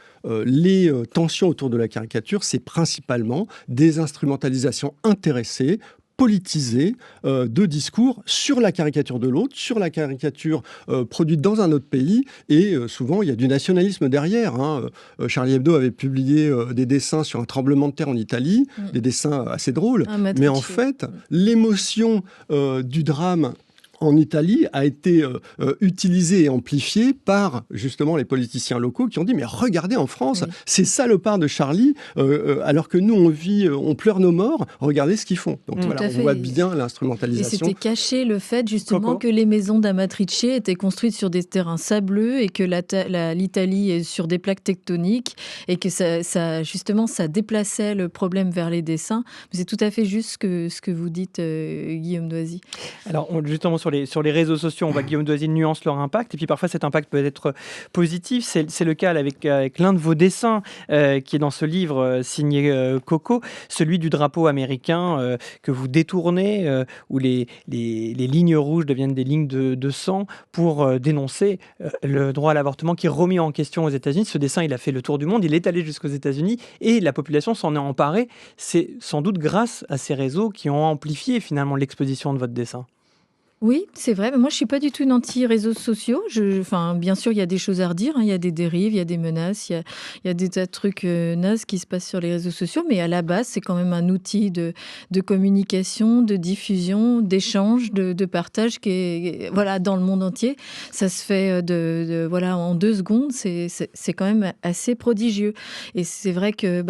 les tensions autour de la caricature, c'est principalement des instrumentalisations intéressées, politisé de discours sur la caricature de l'autre, sur la caricature produite dans un autre pays, et souvent il y a du nationalisme derrière. Charlie Hebdo avait publié des dessins sur un tremblement de terre en Italie, des dessins assez drôles, mais en fait l'émotion du drame en Italie a été utilisée et amplifiée par justement les politiciens locaux qui ont dit mais regardez en France, ces salopards de Charlie, alors que nous on pleure nos morts, regardez ce qu'ils font. Donc on voit bien l'instrumentalisation. Et c'était caché le fait justement que les maisons d'Amatrice étaient construites sur des terrains sableux et que l'Italie est sur des plaques tectoniques et que ça déplaçait le problème vers les dessins. C'est tout à fait juste ce que vous dites, Guillaume Doisy. Alors justement sur les réseaux sociaux, on voit que Guillaume Doisy nuance leur impact, et puis parfois cet impact peut être positif. C'est le cas avec l'un de vos dessins qui est dans ce livre signé Coco, celui du drapeau américain que vous détournez, où les lignes rouges deviennent des lignes de sang pour dénoncer le droit à l'avortement qui est remis en question aux États-Unis. Ce dessin, il a fait le tour du monde, il est allé jusqu'aux États-Unis et la population s'en est emparée. C'est sans doute grâce à ces réseaux qui ont amplifié finalement l'exposition de votre dessin. Oui, c'est vrai. Mais moi, je ne suis pas du tout une anti-réseaux sociaux. Bien sûr, il y a des choses à redire. Il y a des dérives, il y a des menaces, il y a des tas de trucs nazes qui se passent sur les réseaux sociaux. Mais à la base, c'est quand même un outil de communication, de diffusion, d'échange, de partage qui est dans le monde entier. Ça se fait en 2 secondes. C'est quand même assez prodigieux. Et c'est vrai que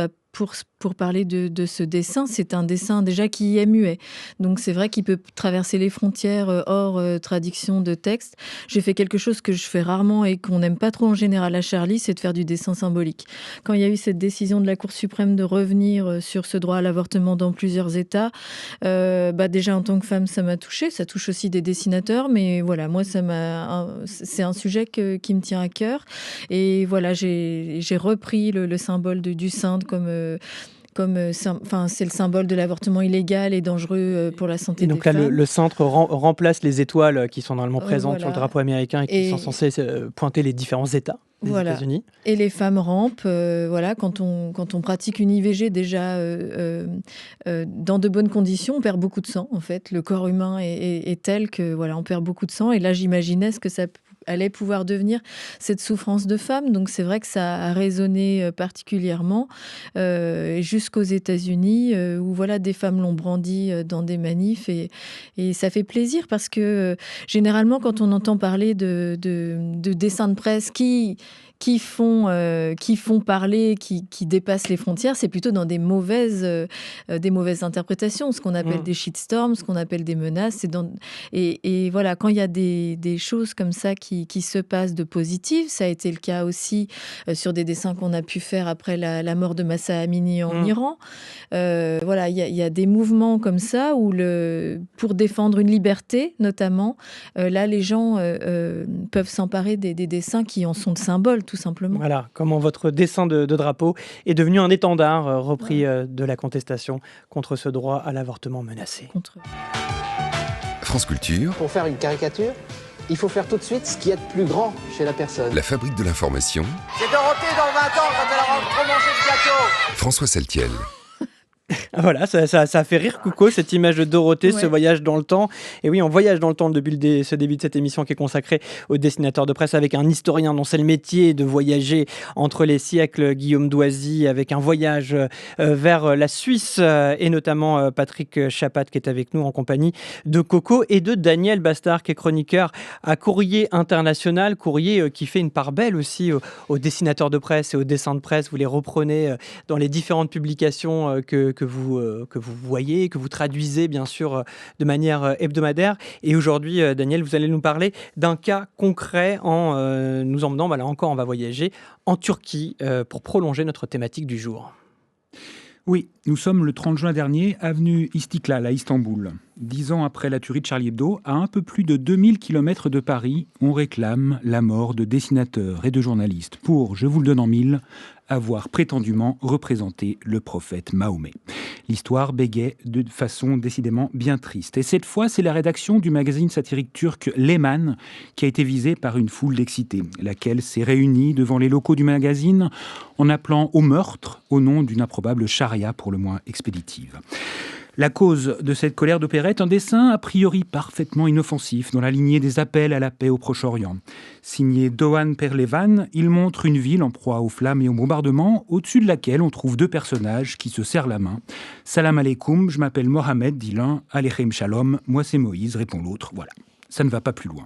pour parler de ce dessin, c'est un dessin déjà qui est muet. Donc c'est vrai qu'il peut traverser les frontières hors traduction de texte. J'ai fait quelque chose que je fais rarement et qu'on n'aime pas trop en général à Charlie, c'est de faire du dessin symbolique. Quand il y a eu cette décision de la Cour suprême de revenir sur ce droit à l'avortement dans plusieurs États, déjà en tant que femme, ça m'a touchée. Ça touche aussi des dessinateurs, mais voilà, moi, c'est un sujet qui me tient à cœur. Et voilà, j'ai repris le symbole du cintre c'est le symbole de l'avortement illégal et dangereux pour la santé des femmes. Donc là, le cintre remplace les étoiles qui sont normalement présentes sur le drapeau américain et qui sont censées pointer les différents États des États-Unis. Et les femmes rampent. Quand on pratique une IVG déjà dans de bonnes conditions, on perd beaucoup de sang. En fait, le corps humain est tel que on perd beaucoup de sang. Et là, j'imaginais ce que ça allait pouvoir devenir cette souffrance de femme. Donc c'est vrai que ça a résonné particulièrement jusqu'aux États-Unis où des femmes l'ont brandi dans des manifs et ça fait plaisir parce que généralement quand on entend parler de dessins de presse qui font parler, qui dépassent les frontières, c'est plutôt dans des mauvaises interprétations, ce qu'on appelle des shitstorms, ce qu'on appelle des menaces. Et voilà, quand il y a des choses comme ça qui se passent de positives, ça a été le cas aussi sur des dessins qu'on a pu faire après la mort de Mahsa Amini en Iran. Il y a des mouvements comme ça où pour défendre une liberté, notamment, là, les gens peuvent s'emparer des dessins qui en sont de symboles, tout simplement. Voilà, comment votre dessin de drapeau est devenu un étendard repris de la contestation contre ce droit à l'avortement menacé. France Culture. Pour faire une caricature, il faut faire tout de suite ce qu'il y a de plus grand chez la personne. La fabrique de l'information. C'est Dorothée dans 20 ans quand elle aura trop mangé de gâteau. François Saltiel. Voilà, ça fait rire Coucou, cette image de Dorothée, Ouais. ce voyage dans le temps. Et oui, on voyage dans le temps depuis ce début de cette émission qui est consacrée aux dessinateurs de presse avec un historien dont c'est le métier de voyager entre les siècles, Guillaume Doisy, avec un voyage vers la Suisse et notamment Patrick Chapat qui est avec nous en compagnie de Coco et de Daniel Bastard qui est chroniqueur à Courrier International, Courrier qui fait une part belle aussi aux dessinateurs de presse et aux dessins de presse. Vous les reprenez dans les différentes publications que vous voyez, que vous traduisez bien sûr de manière hebdomadaire. Et aujourd'hui, Daniel, vous allez nous parler d'un cas concret en nous emmenant, là encore, on va voyager en Turquie pour prolonger notre thématique du jour. Oui, nous sommes le 30 juin dernier, avenue Istiklal à Istanbul. 10 ans après la tuerie de Charlie Hebdo, à un peu plus de 2000 km de Paris, on réclame la mort de dessinateurs et de journalistes pour, je vous le donne en mille, avoir prétendument représenté le prophète Mahomet. L'histoire bégait de façon décidément bien triste. Et cette fois, c'est la rédaction du magazine satirique turc Leman qui a été visée par une foule d'excités, laquelle s'est réunie devant les locaux du magazine en appelant au meurtre au nom d'une improbable charia pour le moins expéditive. La cause de cette colère d'opérette, un dessin a priori parfaitement inoffensif dans la lignée des appels à la paix au Proche-Orient. Signé Doğan Perlevan, il montre une ville en proie aux flammes et aux bombardements, au-dessus de laquelle on trouve deux personnages qui se serrent la main. « Salam alaikum, je m'appelle Mohamed », dit l'un. « Aleichem shalom, moi c'est Moïse », répond l'autre. Voilà, ça ne va pas plus loin.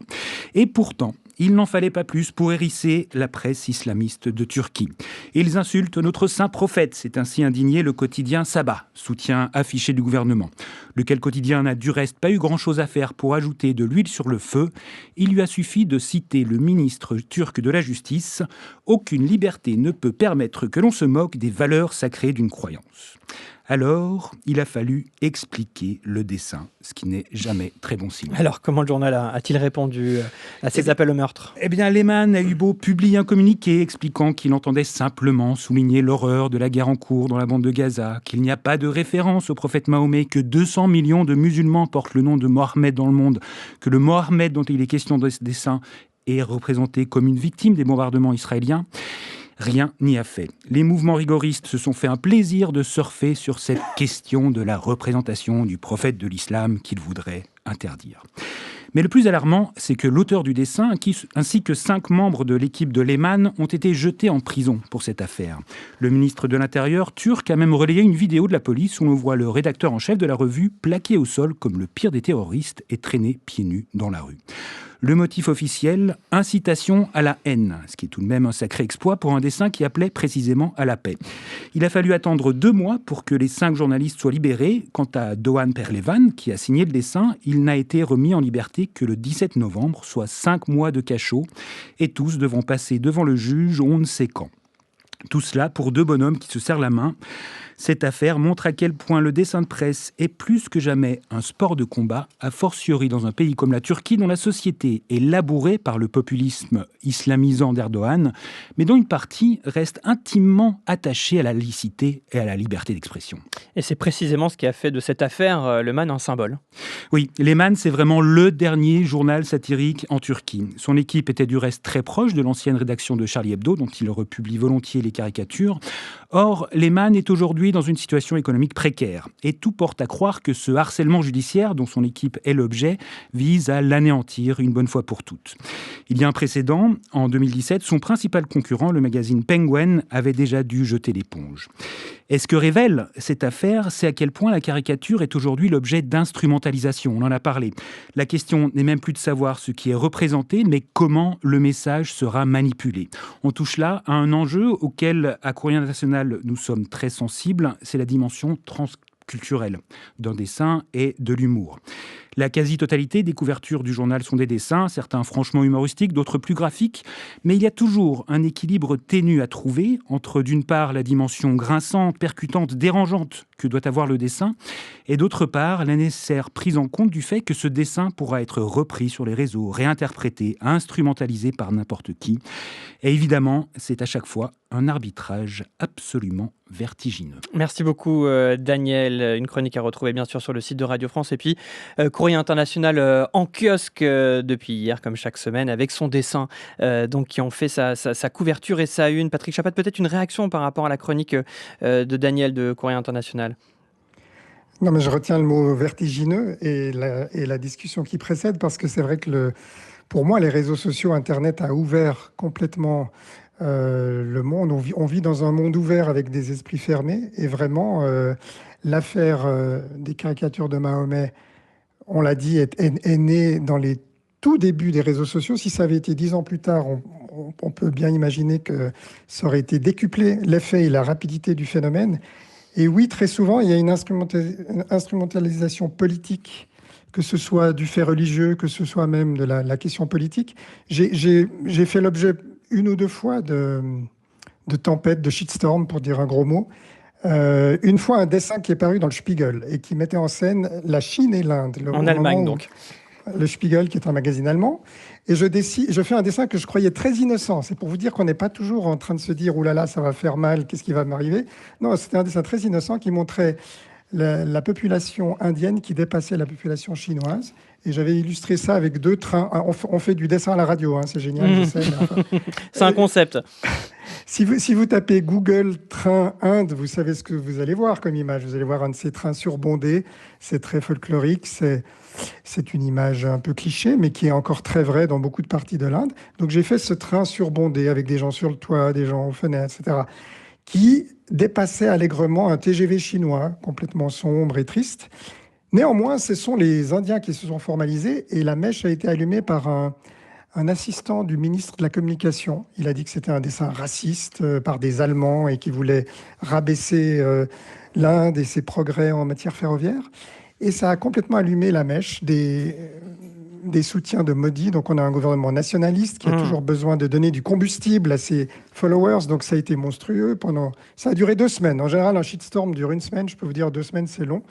Et pourtant, il n'en fallait pas plus pour hérisser la presse islamiste de Turquie. Ils insultent notre saint prophète, c'est ainsi indigné le quotidien Sabah, soutien affiché du gouvernement. Lequel quotidien n'a du reste pas eu grand-chose à faire pour ajouter de l'huile sur le feu. Il lui a suffi de citer le ministre turc de la Justice. Aucune liberté ne peut permettre que l'on se moque des valeurs sacrées d'une croyance. Alors, il a fallu expliquer le dessin, ce qui n'est jamais très bon signe. Alors, comment le journal a-t-il répondu à ces appels au meurtre ? Eh bien, Leman a eu beau publier un communiqué expliquant qu'il entendait simplement souligner l'horreur de la guerre en cours dans la bande de Gaza, qu'il n'y a pas de référence au prophète Mahomet, que 200 millions de musulmans portent le nom de Mohammed dans le monde, que le Mohammed dont il est question dans ce dessin est représenté comme une victime des bombardements israéliens. Rien n'y a fait. Les mouvements rigoristes se sont fait un plaisir de surfer sur cette question de la représentation du prophète de l'islam qu'ils voudraient interdire. Mais le plus alarmant, c'est que l'auteur du dessin, ainsi que 5 membres de l'équipe de Leman, ont été jetés en prison pour cette affaire. Le ministre de l'Intérieur turc a même relayé une vidéo de la police où on voit le rédacteur en chef de la revue plaqué au sol comme le pire des terroristes et traîné pieds nus dans la rue. Le motif officiel, incitation à la haine, ce qui est tout de même un sacré exploit pour un dessin qui appelait précisément à la paix. Il a fallu attendre 2 mois pour que les 5 journalistes soient libérés. Quant à Doğan Perlevan, qui a signé le dessin, il n'a été remis en liberté que le 17 novembre, soit 5 mois de cachot, et tous devront passer devant le juge on ne sait quand. Tout cela pour 2 bonhommes qui se serrent la main. Cette affaire montre à quel point le dessin de presse est plus que jamais un sport de combat, a fortiori dans un pays comme la Turquie, dont la société est labourée par le populisme islamisant d'Erdogan, mais dont une partie reste intimement attachée à la laïcité et à la liberté d'expression. Et c'est précisément ce qui a fait de cette affaire Leman un symbole. Oui, Leman, c'est vraiment le dernier journal satirique en Turquie. Son équipe était du reste très proche de l'ancienne rédaction de Charlie Hebdo, dont il republie volontiers les caricatures. Or, Leman est aujourd'hui dans une situation économique précaire. Et tout porte à croire que ce harcèlement judiciaire, dont son équipe est l'objet, vise à l'anéantir une bonne fois pour toutes. Il y a un précédent. En 2017, son principal concurrent, le magazine Penguin, avait déjà dû jeter l'éponge. Et ce que révèle cette affaire, c'est à quel point la caricature est aujourd'hui l'objet d'instrumentalisation. On en a parlé. La question n'est même plus de savoir ce qui est représenté, mais comment le message sera manipulé. On touche là à un enjeu auquel, à Courrier International, nous sommes très sensibles, c'est la dimension transculturelle d'un dessin et de l'humour. La quasi-totalité des couvertures du journal sont des dessins, certains franchement humoristiques, d'autres plus graphiques, mais il y a toujours un équilibre ténu à trouver entre, d'une part, la dimension grinçante, percutante, dérangeante que doit avoir le dessin, et d'autre part, la nécessaire prise en compte du fait que ce dessin pourra être repris sur les réseaux, réinterprété, instrumentalisé par n'importe qui. Et évidemment, c'est à chaque fois un arbitrage absolument vertigineux. Merci beaucoup Daniel, une chronique à retrouver bien sûr sur le site de Radio France et puis Courrier Courrier International en kiosque depuis hier, comme chaque semaine, avec son dessin donc qui ont fait sa couverture et sa une. Patrick Chapat, peut-être une réaction par rapport à la chronique de Daniel de Courrier International? Non, mais je retiens le mot vertigineux et la discussion qui précède, parce que c'est vrai que pour moi, les réseaux sociaux, Internet a ouvert complètement le monde. On vit dans un monde ouvert avec des esprits fermés, et vraiment, l'affaire des caricatures de Mahomet, on l'a dit, est née dans les tout débuts des réseaux sociaux. Si ça avait été 10 ans plus tard, on peut bien imaginer que ça aurait été décuplé, l'effet et la rapidité du phénomène. Et oui, très souvent, il y a une instrumentalisation politique, que ce soit du fait religieux, que ce soit même de la question politique. J'ai fait l'objet une ou deux fois de tempêtes, de shitstorm, pour dire un gros mot. Une fois, un dessin qui est paru dans le Spiegel et qui mettait en scène la Chine et l'Inde. En Allemagne, donc. Le Spiegel, qui est un magazine allemand. Et je fais un dessin que je croyais très innocent. C'est pour vous dire qu'on n'est pas toujours en train de se dire « Ouh là là, ça va faire mal, qu'est-ce qui va m'arriver ?» Non, c'était un dessin très innocent qui montrait la population indienne qui dépassait la population chinoise. Et j'avais illustré ça avec 2 trains. On fait du dessin à la radio, hein, c'est génial, je sais. C'est un concept. Si vous tapez Google train Inde, vous savez ce que vous allez voir comme image. Vous allez voir un de ces trains surbondés. C'est très folklorique. C'est une image un peu cliché, mais qui est encore très vraie dans beaucoup de parties de l'Inde. Donc j'ai fait ce train surbondé avec des gens sur le toit, des gens aux fenêtres, etc., qui dépassait allègrement un TGV chinois complètement sombre et triste. Néanmoins, ce sont les Indiens qui se sont formalisés, et la mèche a été allumée par un assistant du ministre de la Communication. Il a dit que c'était un dessin raciste par des Allemands et qui voulait rabaisser l'Inde et ses progrès en matière ferroviaire. Et ça a complètement allumé la mèche des soutiens de Modi. Donc on a un gouvernement nationaliste qui a toujours besoin de donner du combustible à ses followers. Donc ça a été monstrueux. Ça a duré 2 semaines. En général, un shitstorm dure 1 semaine. Je peux vous dire 2 semaines, c'est long.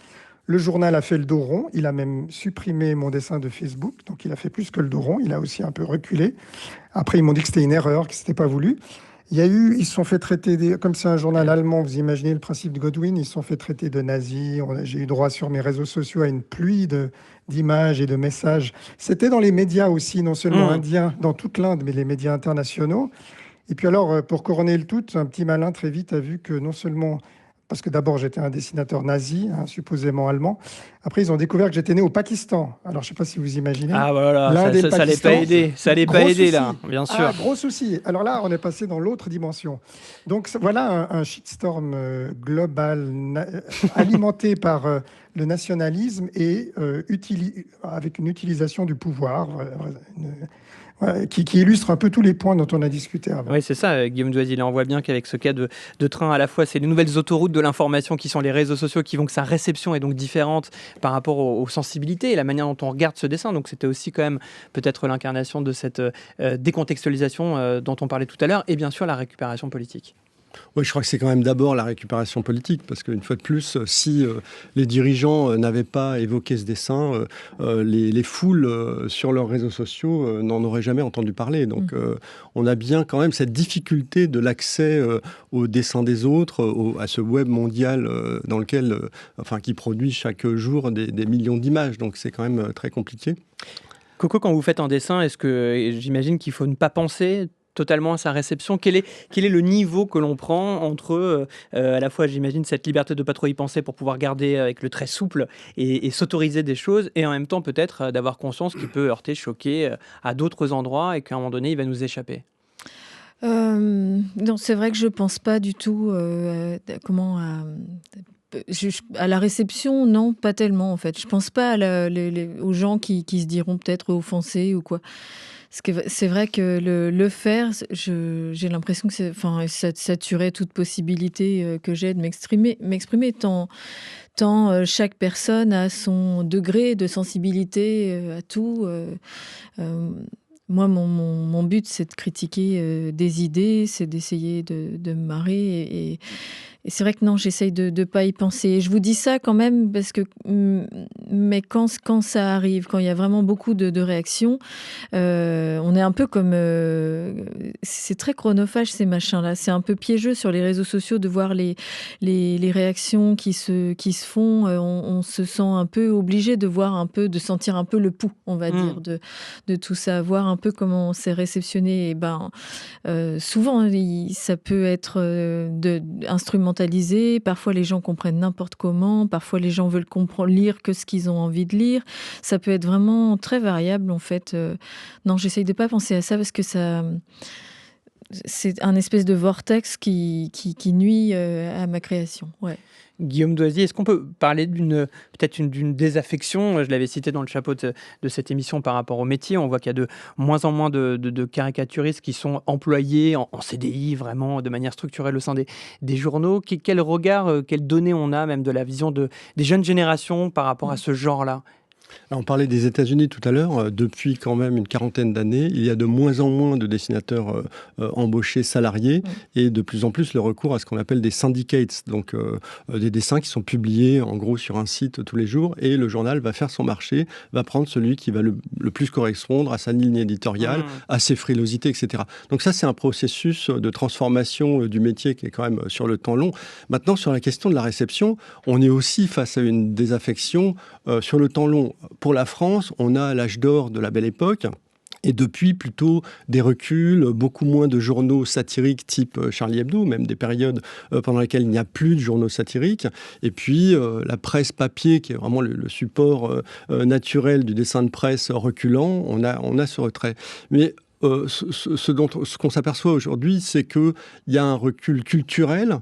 Le journal a fait le dos rond. Il a même supprimé mon dessin de Facebook. Donc il a fait plus que le dos rond. Il a aussi un peu reculé. Après, ils m'ont dit que c'était une erreur, que ce n'était pas voulu. Ils se sont fait traiter, comme c'est un journal allemand, vous imaginez le principe de Godwin, ils se sont fait traiter de nazis. J'ai eu droit sur mes réseaux sociaux à une pluie d'images et de messages. C'était dans les médias aussi, non seulement indiens, dans toute l'Inde, mais les médias internationaux. Et puis alors, pour couronner le tout, un petit malin très vite a vu que non seulement... Parce que d'abord, j'étais un dessinateur nazi, supposément allemand. Après, ils ont découvert que j'étais né au Pakistan. Alors, je ne sais pas si vous imaginez. Ah, voilà, ça n'allait pas aider. Ça n'allait pas aider, là, bien sûr. Ah, gros souci. Alors là, on est passé dans l'autre dimension. Donc, voilà un shitstorm global, alimenté par le nationalisme et avec une utilisation du pouvoir. Qui illustre un peu tous les points dont on a discuté avant. Oui, c'est ça, Guillaume Doisy. Là, on voit bien qu'avec ce cas de train, à la fois, c'est les nouvelles autoroutes de l'information qui sont les réseaux sociaux qui font que sa réception est donc différente par rapport aux sensibilités et la manière dont on regarde ce dessin. Donc, c'était aussi quand même peut-être l'incarnation de cette décontextualisation dont on parlait tout à l'heure, et bien sûr la récupération politique. Oui, je crois que c'est quand même d'abord la récupération politique, parce qu'une fois de plus, si les dirigeants n'avaient pas évoqué ce dessin, les foules sur leurs réseaux sociaux n'en auraient jamais entendu parler. Donc on a bien quand même cette difficulté de l'accès aux dessins des autres, à ce web mondial dans lequel, qui produit chaque jour des millions d'images. Donc c'est quand même très compliqué. Coco, quand vous faites un dessin, est-ce que j'imagine qu'il faut ne pas penser totalement à sa réception? Quel est le niveau que l'on prend entre à la fois, j'imagine, cette liberté de ne pas trop y penser pour pouvoir garder avec le trait souple et s'autoriser des choses, et en même temps peut-être d'avoir conscience qu'il peut heurter, choquer à d'autres endroits et qu'à un moment donné il va nous échapper? Non, c'est vrai que je ne pense pas du tout à la réception, non, pas tellement en fait. Je ne pense pas aux gens qui se diront peut-être offensés ou quoi. C'est vrai que le faire, j'ai l'impression que ça tuerait toute possibilité que j'ai de m'exprimer tant chaque personne a son degré de sensibilité à tout. Moi, mon but, c'est de critiquer des idées, c'est d'essayer de me marrer Et c'est vrai que non, j'essaye de ne pas y penser. Et je vous dis ça quand même parce que, mais quand ça arrive, quand il y a vraiment beaucoup de réactions, on est un peu comme... c'est très chronophage ces machins-là. C'est un peu piégeux sur les réseaux sociaux de voir les réactions qui se font. On se sent un peu obligé de sentir un peu le pouls, on va dire, de tout ça, voir un peu comment c'est réceptionné. Et souvent, ça peut être instrumentalisé. Parfois, les gens comprennent n'importe comment. Parfois, les gens veulent lire que ce qu'ils ont envie de lire. Ça peut être vraiment très variable, en fait. Non, j'essaye de pas penser à ça parce que c'est un espèce de vortex qui nuit à ma création. Ouais. Guillaume Doisy, est-ce qu'on peut parler peut-être d'une désaffection? Je l'avais cité dans le chapeau de cette émission par rapport au métier. On voit qu'il y a de moins en moins de caricaturistes qui sont employés en CDI, vraiment de manière structurelle au sein des journaux. Quel regard, quelles données on a même de la vision des jeunes générations par rapport à ce genre-là? Alors, on parlait des États-Unis tout à l'heure. Depuis quand même une quarantaine d'années, il y a de moins en moins de dessinateurs embauchés, salariés, et de plus en plus le recours à ce qu'on appelle des syndicates, donc des dessins qui sont publiés en gros sur un site tous les jours, et le journal va faire son marché, va prendre celui qui va le plus correspondre à sa ligne éditoriale, à ses frilosités, etc. Donc ça, c'est un processus de transformation du métier qui est quand même sur le temps long. Maintenant, sur la question de la réception, on est aussi face à une désaffection sur le temps long. Pour la France, on a l'âge d'or de la Belle Époque. Et depuis, plutôt des reculs, beaucoup moins de journaux satiriques type Charlie Hebdo, même des périodes pendant lesquelles il n'y a plus de journaux satiriques. Et puis, la presse papier, qui est vraiment le support naturel du dessin de presse reculant, on a ce retrait. Mais ce qu'on s'aperçoit aujourd'hui, c'est qu'il y a un recul culturel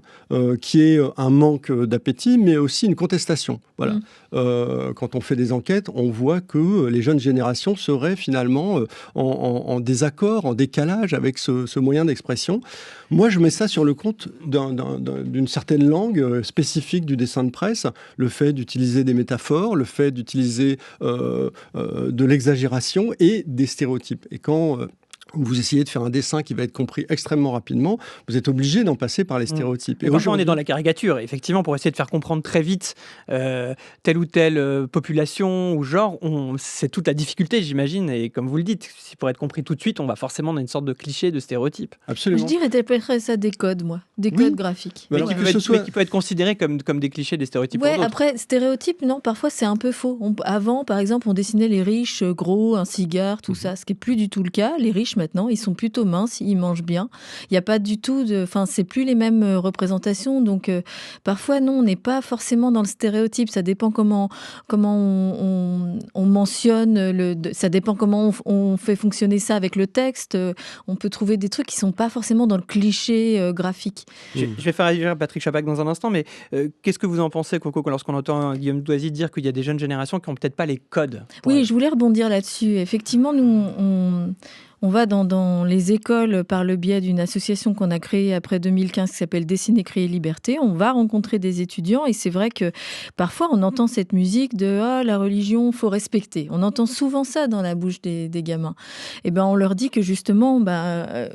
qui est un manque d'appétit, mais aussi une contestation. Voilà. Quand on fait des enquêtes, on voit que les jeunes générations seraient finalement en désaccord, en décalage avec ce moyen d'expression. Moi, je mets ça sur le compte d'une certaine langue spécifique du dessin de presse, le fait d'utiliser des métaphores, le fait d'utiliser de l'exagération et des stéréotypes. Et quand vous essayez de faire un dessin qui va être compris extrêmement rapidement, vous êtes obligé d'en passer par les stéréotypes. Et aujourd'hui, on est dans la caricature, effectivement, pour essayer de faire comprendre très vite telle ou telle population ou genre. C'est toute la difficulté, j'imagine, et comme vous le dites, si pour être compris tout de suite, on va forcément dans une sorte de cliché, de stéréotype. Absolument. Je dirais ça des codes, moi, des codes graphiques. Mais qui peut être considéré comme des clichés, des stéréotypes. Ouais, après, stéréotypes, non, parfois c'est un peu faux. Avant, par exemple, on dessinait les riches gros, un cigare, tout ça, ce qui n'est plus du tout le cas. Les riches, maintenant, ils sont plutôt minces, ils mangent bien. Il n'y a pas du tout c'est plus les mêmes représentations. Donc, parfois, non, on n'est pas forcément dans le stéréotype. Ça dépend comment on mentionne, ça dépend comment on fait fonctionner ça avec le texte. On peut trouver des trucs qui ne sont pas forcément dans le cliché graphique. Je vais faire réagir Patrick Chapac dans un instant, mais qu'est-ce que vous en pensez, Coco, lorsqu'on entend Guillaume Doisy dire qu'il y a des jeunes générations qui n'ont peut-être pas les codes? Oui, je voulais rebondir là-dessus. Effectivement, nous, on va dans les écoles par le biais d'une association qu'on a créée après 2015 qui s'appelle Dessiner, Créer, Liberté. On va rencontrer des étudiants et c'est vrai que parfois on entend cette musique de « Ah, la religion, faut respecter ». On entend souvent ça dans la bouche des gamins. Et on leur dit que justement,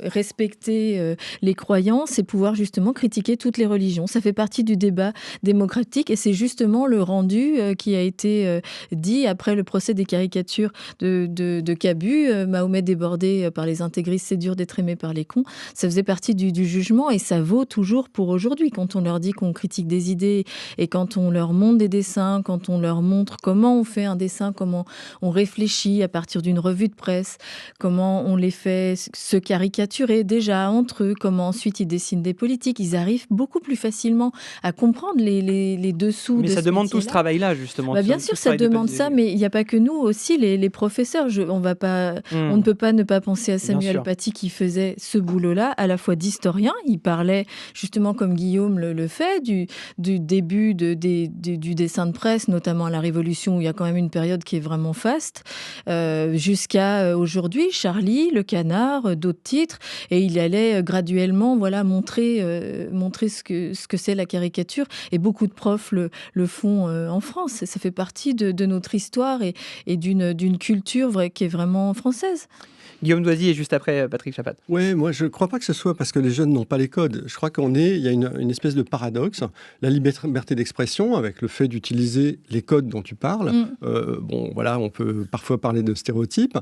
respecter les croyances et pouvoir justement critiquer toutes les religions. Ça fait partie du débat démocratique et c'est justement le rendu qui a été dit après le procès des caricatures de Cabu, Mahomet débordé par les intégristes, c'est dur d'être aimé par les cons. Ça faisait partie du jugement et ça vaut toujours pour aujourd'hui. Quand on leur dit qu'on critique des idées et quand on leur montre des dessins, quand on leur montre comment on fait un dessin, comment on réfléchit à partir d'une revue de presse, comment on les fait se caricaturer déjà entre eux, comment ensuite ils dessinent des politiques, ils arrivent beaucoup plus facilement à comprendre les dessous de ce métier-là. Mais ça demande tout ce travail-là, justement. Bien sûr, ça demande ça, mais il n'y a pas que nous aussi, les professeurs. On ne peut pas ne pas penser à Samuel Paty qui faisait ce boulot-là, à la fois d'historien. Il parlait justement, comme Guillaume le fait, du début du dessin de presse, notamment à la Révolution, où il y a quand même une période qui est vraiment faste, jusqu'à aujourd'hui, Charlie, Le Canard, d'autres titres, et il allait graduellement montrer ce que c'est la caricature, et beaucoup de profs le font en France. Ça fait partie de notre histoire et d'une culture qui est vraiment française. Guillaume Doisy et juste après Patrick Chapat. Oui, moi je ne crois pas que ce soit parce que les jeunes n'ont pas les codes. Je crois il y a une espèce de paradoxe. La liberté d'expression, avec le fait d'utiliser les codes dont tu parles, on peut parfois parler de stéréotypes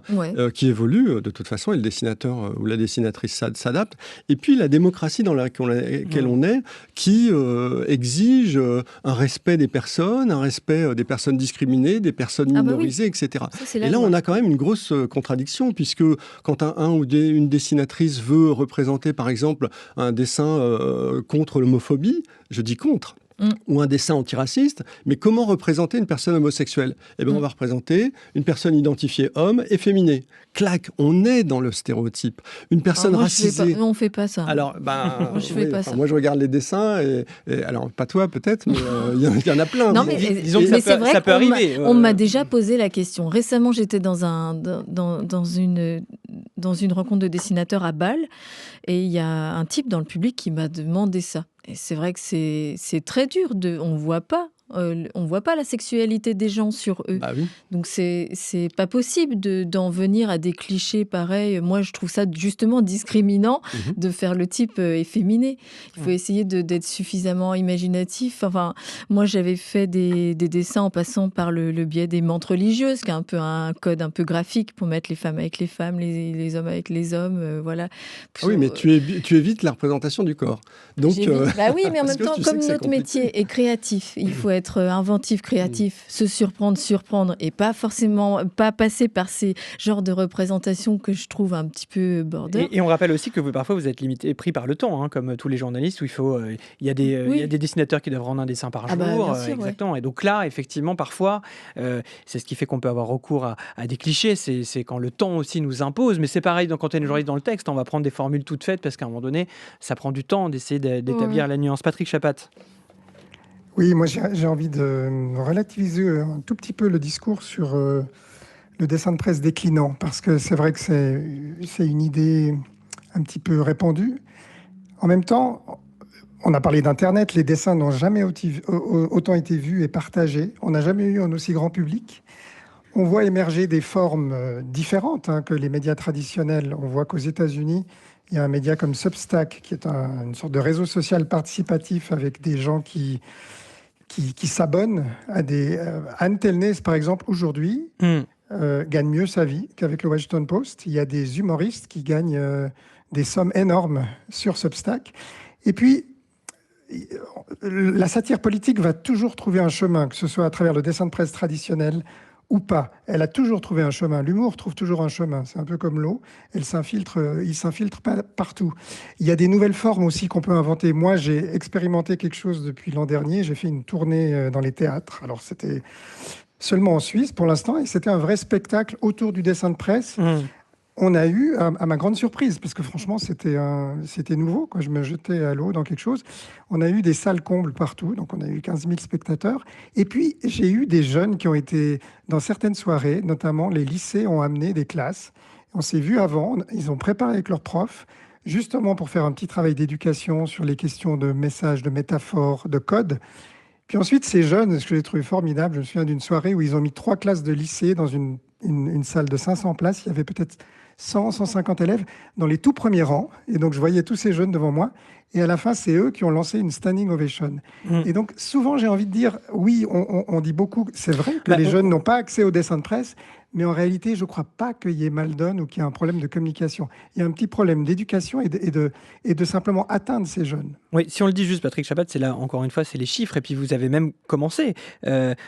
qui évoluent de toute façon, et le dessinateur ou la dessinatrice s'adapte. Et puis la démocratie dans laquelle on est, qui exige un respect des personnes, un respect des personnes discriminées, des personnes minorisées, etc. Ça, et là, on a quand même une grosse contradiction, puisque quand un ou une dessinatrice veut représenter, par exemple, un dessin contre l'homophobie, je dis contre, ou un dessin antiraciste, mais comment représenter une personne homosexuelle ? Eh bien, on va représenter une personne identifiée homme efféminée. Clac, on est dans le stéréotype. Une personne racisée... on ne fait pas ça. Alors, ça. Moi, je regarde les dessins, et alors, pas toi peut-être, mais il y en a plein. Non, mais disons que ça peut arriver. On m'a déjà posé la question. Récemment, j'étais dans une rencontre de dessinateurs à Bâle, et il y a un type dans le public qui m'a demandé ça. Et c'est vrai que c'est très dur. On voit pas la sexualité des gens sur eux. Bah oui. Donc c'est pas possible d'en venir à des clichés pareils. Moi, je trouve ça justement discriminant de faire le type efféminé. Il faut essayer d'être suffisamment imaginatif. Enfin, moi, j'avais fait des dessins en passant par le biais des mantes religieuses, qui est un peu un code un peu graphique pour mettre les femmes avec les femmes, les hommes avec les hommes, voilà. Oui, mais tu évites la représentation du corps. Donc, bah oui, mais en même temps, comme notre métier est créatif, il faut être inventif, créatif, se surprendre, et pas forcément pas passer par ces genres de représentations que je trouve un petit peu border. Et on rappelle aussi que parfois vous êtes pris par le temps, comme tous les journalistes, où il y a des dessinateurs qui doivent rendre un dessin par jour, bien sûr, exactement. Et donc là, effectivement, parfois, c'est ce qui fait qu'on peut avoir recours à des clichés. C'est quand le temps aussi nous impose. Mais c'est pareil quand on est journaliste dans le texte, on va prendre des formules toutes faites parce qu'à un moment donné, ça prend du temps d'essayer d'établir la nuance. Patrick Chapat. Oui, moi j'ai envie de relativiser un tout petit peu le discours sur le dessin de presse déclinant, parce que c'est vrai que c'est une idée un petit peu répandue. En même temps, on a parlé d'Internet, les dessins n'ont jamais autant été vus et partagés, on n'a jamais eu un aussi grand public. On voit émerger des formes différentes que les médias traditionnels. On voit qu'aux États-Unis, il y a un média comme Substack, qui est une sorte de réseau social participatif avec des gens qui s'abonnent à des... Anne Telnez, par exemple, aujourd'hui, gagne mieux sa vie qu'avec le Washington Post. Il y a des humoristes qui gagnent des sommes énormes sur Substack. Et puis, la satire politique va toujours trouver un chemin, que ce soit à travers le dessin de presse traditionnel ou pas. Elle a toujours trouvé un chemin. L'humour trouve toujours un chemin. C'est un peu comme l'eau. Il s'infiltre pas partout. Il y a des nouvelles formes aussi qu'on peut inventer. Moi, j'ai expérimenté quelque chose depuis l'an dernier. J'ai fait une tournée dans les théâtres. Alors, c'était seulement en Suisse pour l'instant. Et c'était un vrai spectacle autour du dessin de presse. On a eu, à ma grande surprise, parce que franchement, c'était nouveau, quoi. Je me jetais à l'eau dans quelque chose. On a eu des salles combles partout, donc on a eu 15 000 spectateurs. Et puis, j'ai eu des jeunes qui ont été dans certaines soirées, notamment les lycées ont amené des classes. On s'est vu avant, ils ont préparé avec leurs profs, justement pour faire un petit travail d'éducation sur les questions de messages, de métaphores, de codes. Puis ensuite, ces jeunes, ce que j'ai trouvé formidable, je me souviens d'une soirée où ils ont mis 3 classes de lycée dans une salle de 500 places. Il y avait peut-être 100, 150 élèves dans les tout premiers rangs. Et donc, je voyais tous ces jeunes devant moi. Et à la fin, c'est eux qui ont lancé une standing ovation. Et donc, souvent, j'ai envie de dire, oui, on dit beaucoup, c'est vrai que les jeunes n'ont pas accès au dessin de presse, mais en réalité, je ne crois pas qu'il y ait mal donne ou qu'il y ait un problème de communication. Il y a un petit problème d'éducation et de simplement atteindre ces jeunes. Oui, si on le dit juste, Patrick Chapat, c'est là, encore une fois, c'est les chiffres. Et puis, vous avez même commencé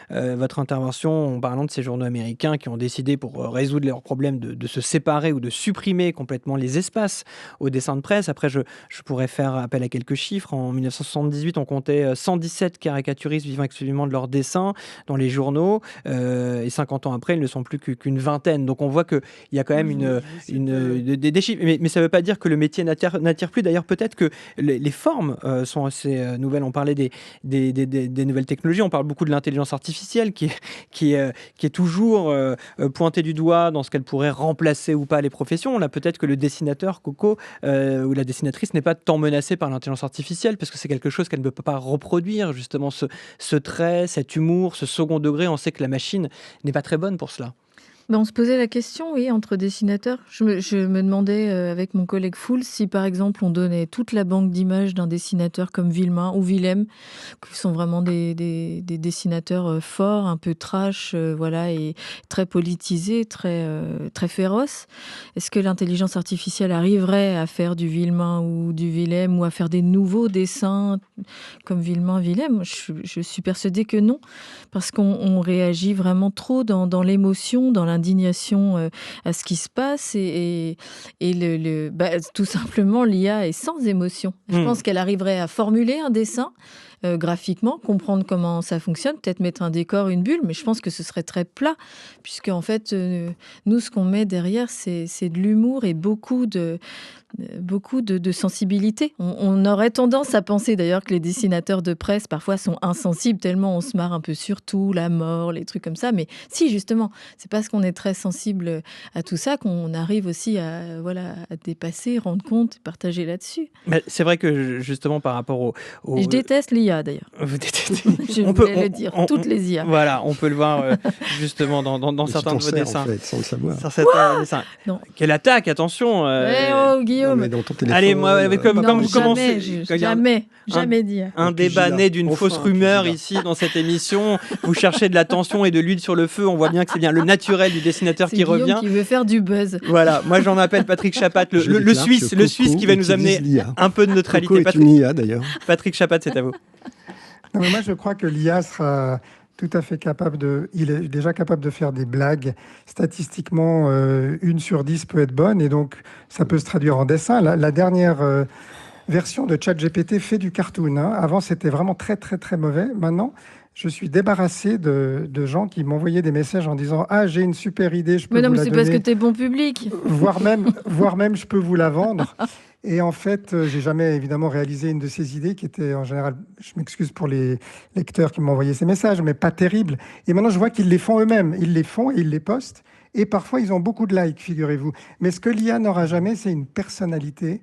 votre intervention en parlant de ces journaux américains qui ont décidé, pour résoudre leurs problèmes, de se séparer ou de supprimer complètement les espaces au dessin de presse. Après, je pourrais faire appel à quelques chiffres. En 1978, on comptait 117 caricaturistes vivant exclusivement de leurs dessins dans les journaux. Et 50 ans après, ils ne sont plus qu'une vingtaine. Donc, on voit qu'il y a quand même des chiffres. Mais ça ne veut pas dire que le métier n'attire plus. D'ailleurs, peut-être que les formes sont assez nouvelles. On parlait des nouvelles technologies. On parle beaucoup de l'intelligence artificielle qui est toujours pointée du doigt dans ce qu'elle pourrait remplacer ou pas les professions. Là, peut-être que le dessinateur, Coco, ou la dessinatrice n'est pas tant menacée par l'intelligence artificielle parce que c'est quelque chose qu'elle ne peut pas reproduire, justement, ce trait, cet humour, ce second degré. On sait que la machine n'est pas très bonne pour cela. On se posait la question, oui, entre dessinateurs. Je me demandais avec mon collègue Foul si, par exemple, on donnait toute la banque d'images d'un dessinateur comme Villemain ou Willem, qui sont vraiment des dessinateurs forts, un peu trash, et très politisés, très féroces. Est-ce que l'intelligence artificielle arriverait à faire du Villemain ou du Willem ou à faire des nouveaux dessins comme Villemain, Willem? Je suis persuadée que non, parce qu'on réagit vraiment trop dans l'émotion, dans l'indignation à ce qui se passe et tout simplement l'IA est sans émotion. Je pense qu'elle arriverait à formuler un dessin graphiquement, comprendre comment ça fonctionne, peut-être mettre un décor, une bulle, mais je pense que ce serait très plat, puisque en fait, nous, ce qu'on met derrière, c'est de l'humour et beaucoup de sensibilité. On aurait tendance à penser d'ailleurs que les dessinateurs de presse parfois sont insensibles, tellement on se marre un peu sur tout, la mort, les trucs comme ça, mais si, justement, c'est parce qu'on est très sensible à tout ça qu'on arrive aussi à dépasser, rendre compte, partager là-dessus. Mais c'est vrai que justement par rapport Je déteste l'IA d'ailleurs. Vous détestez. le dire, toutes les IA. Voilà, on peut le voir justement dans certains de vos dessins. En fait, sans le savoir. Sur certains dessins. Quelle attaque, attention. Guillaume. Allez, moi, comme vous commencez. Jamais dire. Un débat né d'une fausse rumeur ici dans cette émission. Vous cherchez de l'attention et de l'huile sur le feu. On voit bien que c'est bien le naturel du dessinateur qui Guillaume revient. Qui veut faire du buzz. Voilà, moi j'en appelle Patrick Chapat, le Suisse qui va nous amener un peu de neutralité. Coco est une IA d'ailleurs. Patrick Chapat, c'est à vous. Non, mais moi je crois que l'IA sera tout à fait il est déjà capable de faire des blagues. Statistiquement, 1 sur 10 peut être bonne et donc ça peut se traduire en dessin. La dernière version de ChatGPT fait du cartoon. Avant, c'était vraiment très, très, très mauvais. Maintenant, je suis débarrassé de gens qui m'envoyaient des messages en disant « Ah, j'ai une super idée, je peux vous la donner. » Mais non, mais c'est parce que t'es bon public. Voire même, je peux vous la vendre. Et en fait, j'ai jamais évidemment réalisé une de ces idées qui était en général, je m'excuse pour les lecteurs qui m'envoyaient ces messages, mais pas terribles. Et maintenant, je vois qu'ils les font eux-mêmes. Ils les font et ils les postent. Et parfois, ils ont beaucoup de likes, figurez-vous. Mais ce que l'IA n'aura jamais, c'est une personnalité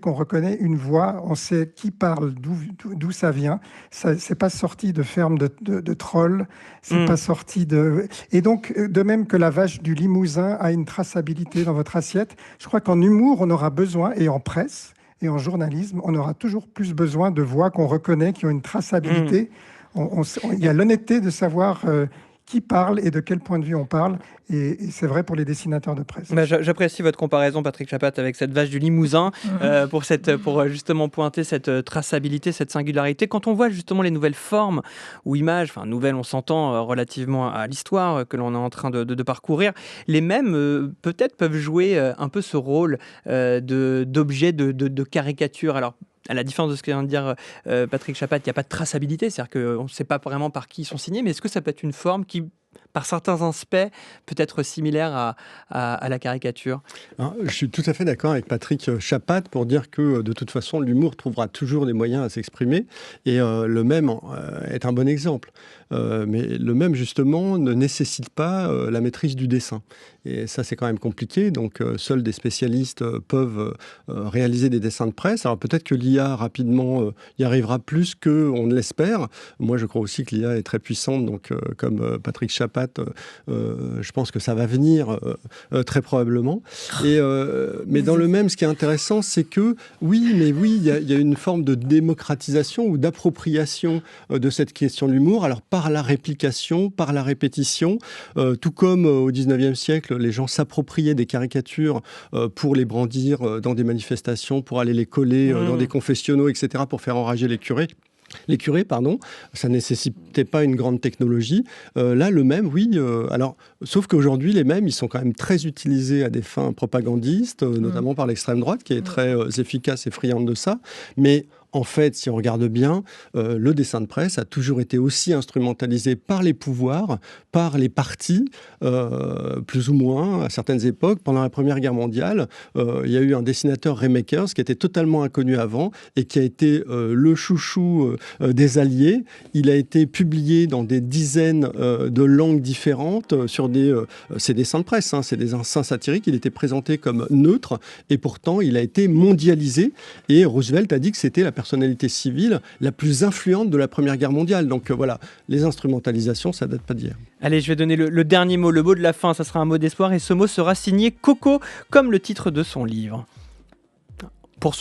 qu'on reconnaît, une voix. On sait qui parle, d'où ça vient. C'est pas sorti de ferme de trolls. C'est pas sorti de... Et donc, de même que la vache du Limousin a une traçabilité dans votre assiette, je crois qu'en humour, on aura besoin, et en presse, et en journalisme, on aura toujours plus besoin de voix qu'on reconnaît, qui ont une traçabilité. Il y a l'honnêteté de savoir... qui parle et de quel point de vue on parle. Et c'est vrai pour les dessinateurs de presse. J'apprécie votre comparaison, Patrick Chapat, avec cette vache du Limousin, pour justement pointer cette traçabilité, cette singularité. Quand on voit justement les nouvelles formes ou images, enfin nouvelles, on s'entend relativement à l'histoire que l'on est en train de parcourir, les mêmes peut-être peuvent jouer un peu ce rôle d'objet de caricature. Alors, à la différence de ce que vient de dire Patrick Chapat, il n'y a pas de traçabilité, c'est-à-dire qu'on ne sait pas vraiment par qui ils sont signés, mais est-ce que ça peut être une forme qui, par certains aspects, peut être similaire à la caricature? Alors, je suis tout à fait d'accord avec Patrick Chapat pour dire que, de toute façon, l'humour trouvera toujours des moyens à s'exprimer, et le même est un bon exemple. Mais le même, justement, ne nécessite pas la maîtrise du dessin. Et ça, c'est quand même compliqué. Donc, seuls des spécialistes peuvent réaliser des dessins de presse. Alors, peut-être que l'IA, rapidement, y arrivera plus qu'on ne l'espère. Moi, je crois aussi que l'IA est très puissante. Donc, comme Patrick Chapat, je pense que ça va venir très probablement. Mais dans le même, ce qui est intéressant, c'est que, il y a une forme de démocratisation ou d'appropriation de cette question de l'humour. Alors, par la réplication, par la répétition, tout comme au 19e siècle, les gens s'appropriaient des caricatures pour les brandir dans des manifestations, pour aller les coller dans des confessionnaux, etc., pour faire enrager les curés. Ça nécessitait pas une grande technologie. Là, le mème, alors, sauf qu'aujourd'hui, les mèmes, ils sont quand même très utilisés à des fins propagandistes, notamment par l'extrême droite, qui est très efficace et friande de ça. Mais en fait, si on regarde bien, le dessin de presse a toujours été aussi instrumentalisé par les pouvoirs, par les partis, plus ou moins, à certaines époques. Pendant la Première Guerre mondiale, il y a eu un dessinateur, Ray Makers, qui était totalement inconnu avant et qui a été le chouchou des Alliés. Il a été publié dans des dizaines de langues différentes sur ces dessins de presse, c'est des dessins satiriques. Il était présenté comme neutre et pourtant, il a été mondialisé. Et Roosevelt a dit que c'était la personnalité civile la plus influente de la Première Guerre mondiale. Donc voilà, les instrumentalisations, ça date pas d'hier. Allez, je vais donner le dernier mot, le mot de la fin, ça sera un mot d'espoir, et ce mot sera signé Coco, comme le titre de son livre.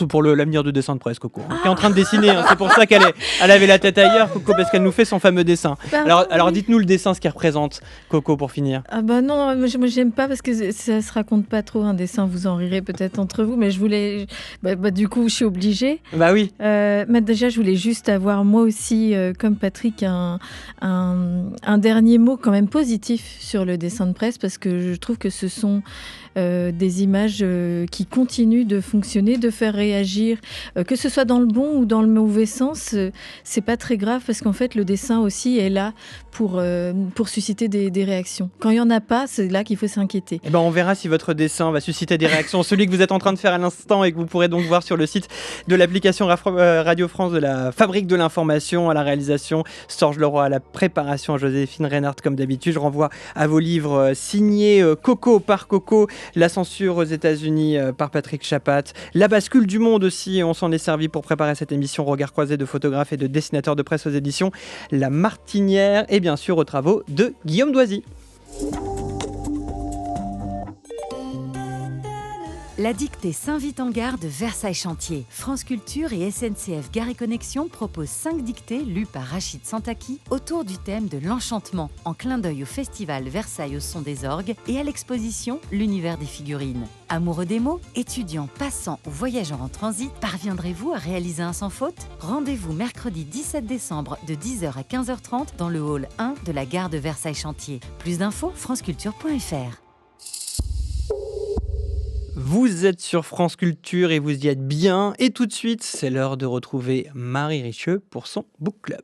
Pour l'avenir de dessin de presse, Coco. Elle est en train de dessiner, hein. C'est pour ça elle avait la tête ailleurs, Coco, parce qu'elle nous fait son fameux dessin. Alors dites-nous le dessin, ce qu'il représente, Coco, pour finir. Ah bah non, moi j'aime pas parce que ça se raconte pas trop un dessin, vous en rirez peut-être entre vous, mais je voulais... du coup, je suis obligée. Bah oui. Mais déjà, je voulais juste avoir, moi aussi, comme Patrick, un dernier mot quand même positif sur le dessin de presse, parce que je trouve que ce sont des images qui continuent de fonctionner, de faire réagir, que ce soit dans le bon ou dans le mauvais sens, c'est pas très grave, parce qu'en fait le dessin aussi est là pour susciter des réactions. Quand il y en a pas, c'est là qu'il faut s'inquiéter. Et on verra si votre dessin va susciter des réactions, celui que vous êtes en train de faire à l'instant et que vous pourrez donc voir sur le site de l'application Radio France de la Fabrique de l'Information, à la réalisation Sorge Leroy, à la préparation Joséphine Reinhardt comme d'habitude. Je renvoie à vos livres signés Coco par Coco, La censure aux États-Unis par Patrick Chapat, La bascule du monde aussi, on s'en est servi pour préparer cette émission, regard croisé de photographes et de dessinateurs de presse aux éditions La Martinière, et bien sûr aux travaux de Guillaume Doisy. La dictée s'invite en gare de Versailles Chantier. France Culture et SNCF Gare et Connexion proposent 5 dictées lues par Rachid Santaki autour du thème de l'enchantement, en clin d'œil au festival Versailles au son des orgues et à l'exposition L'univers des figurines. Amoureux des mots, étudiants, passants ou voyageurs en transit, parviendrez-vous à réaliser un sans faute ? Rendez-vous mercredi 17 décembre de 10h à 15h30 dans le hall 1 de la gare de Versailles Chantier. Plus d'infos, franceculture.fr. Vous êtes sur France Culture et vous y êtes bien. Et tout de suite, c'est l'heure de retrouver Marie Richeux pour son Book Club.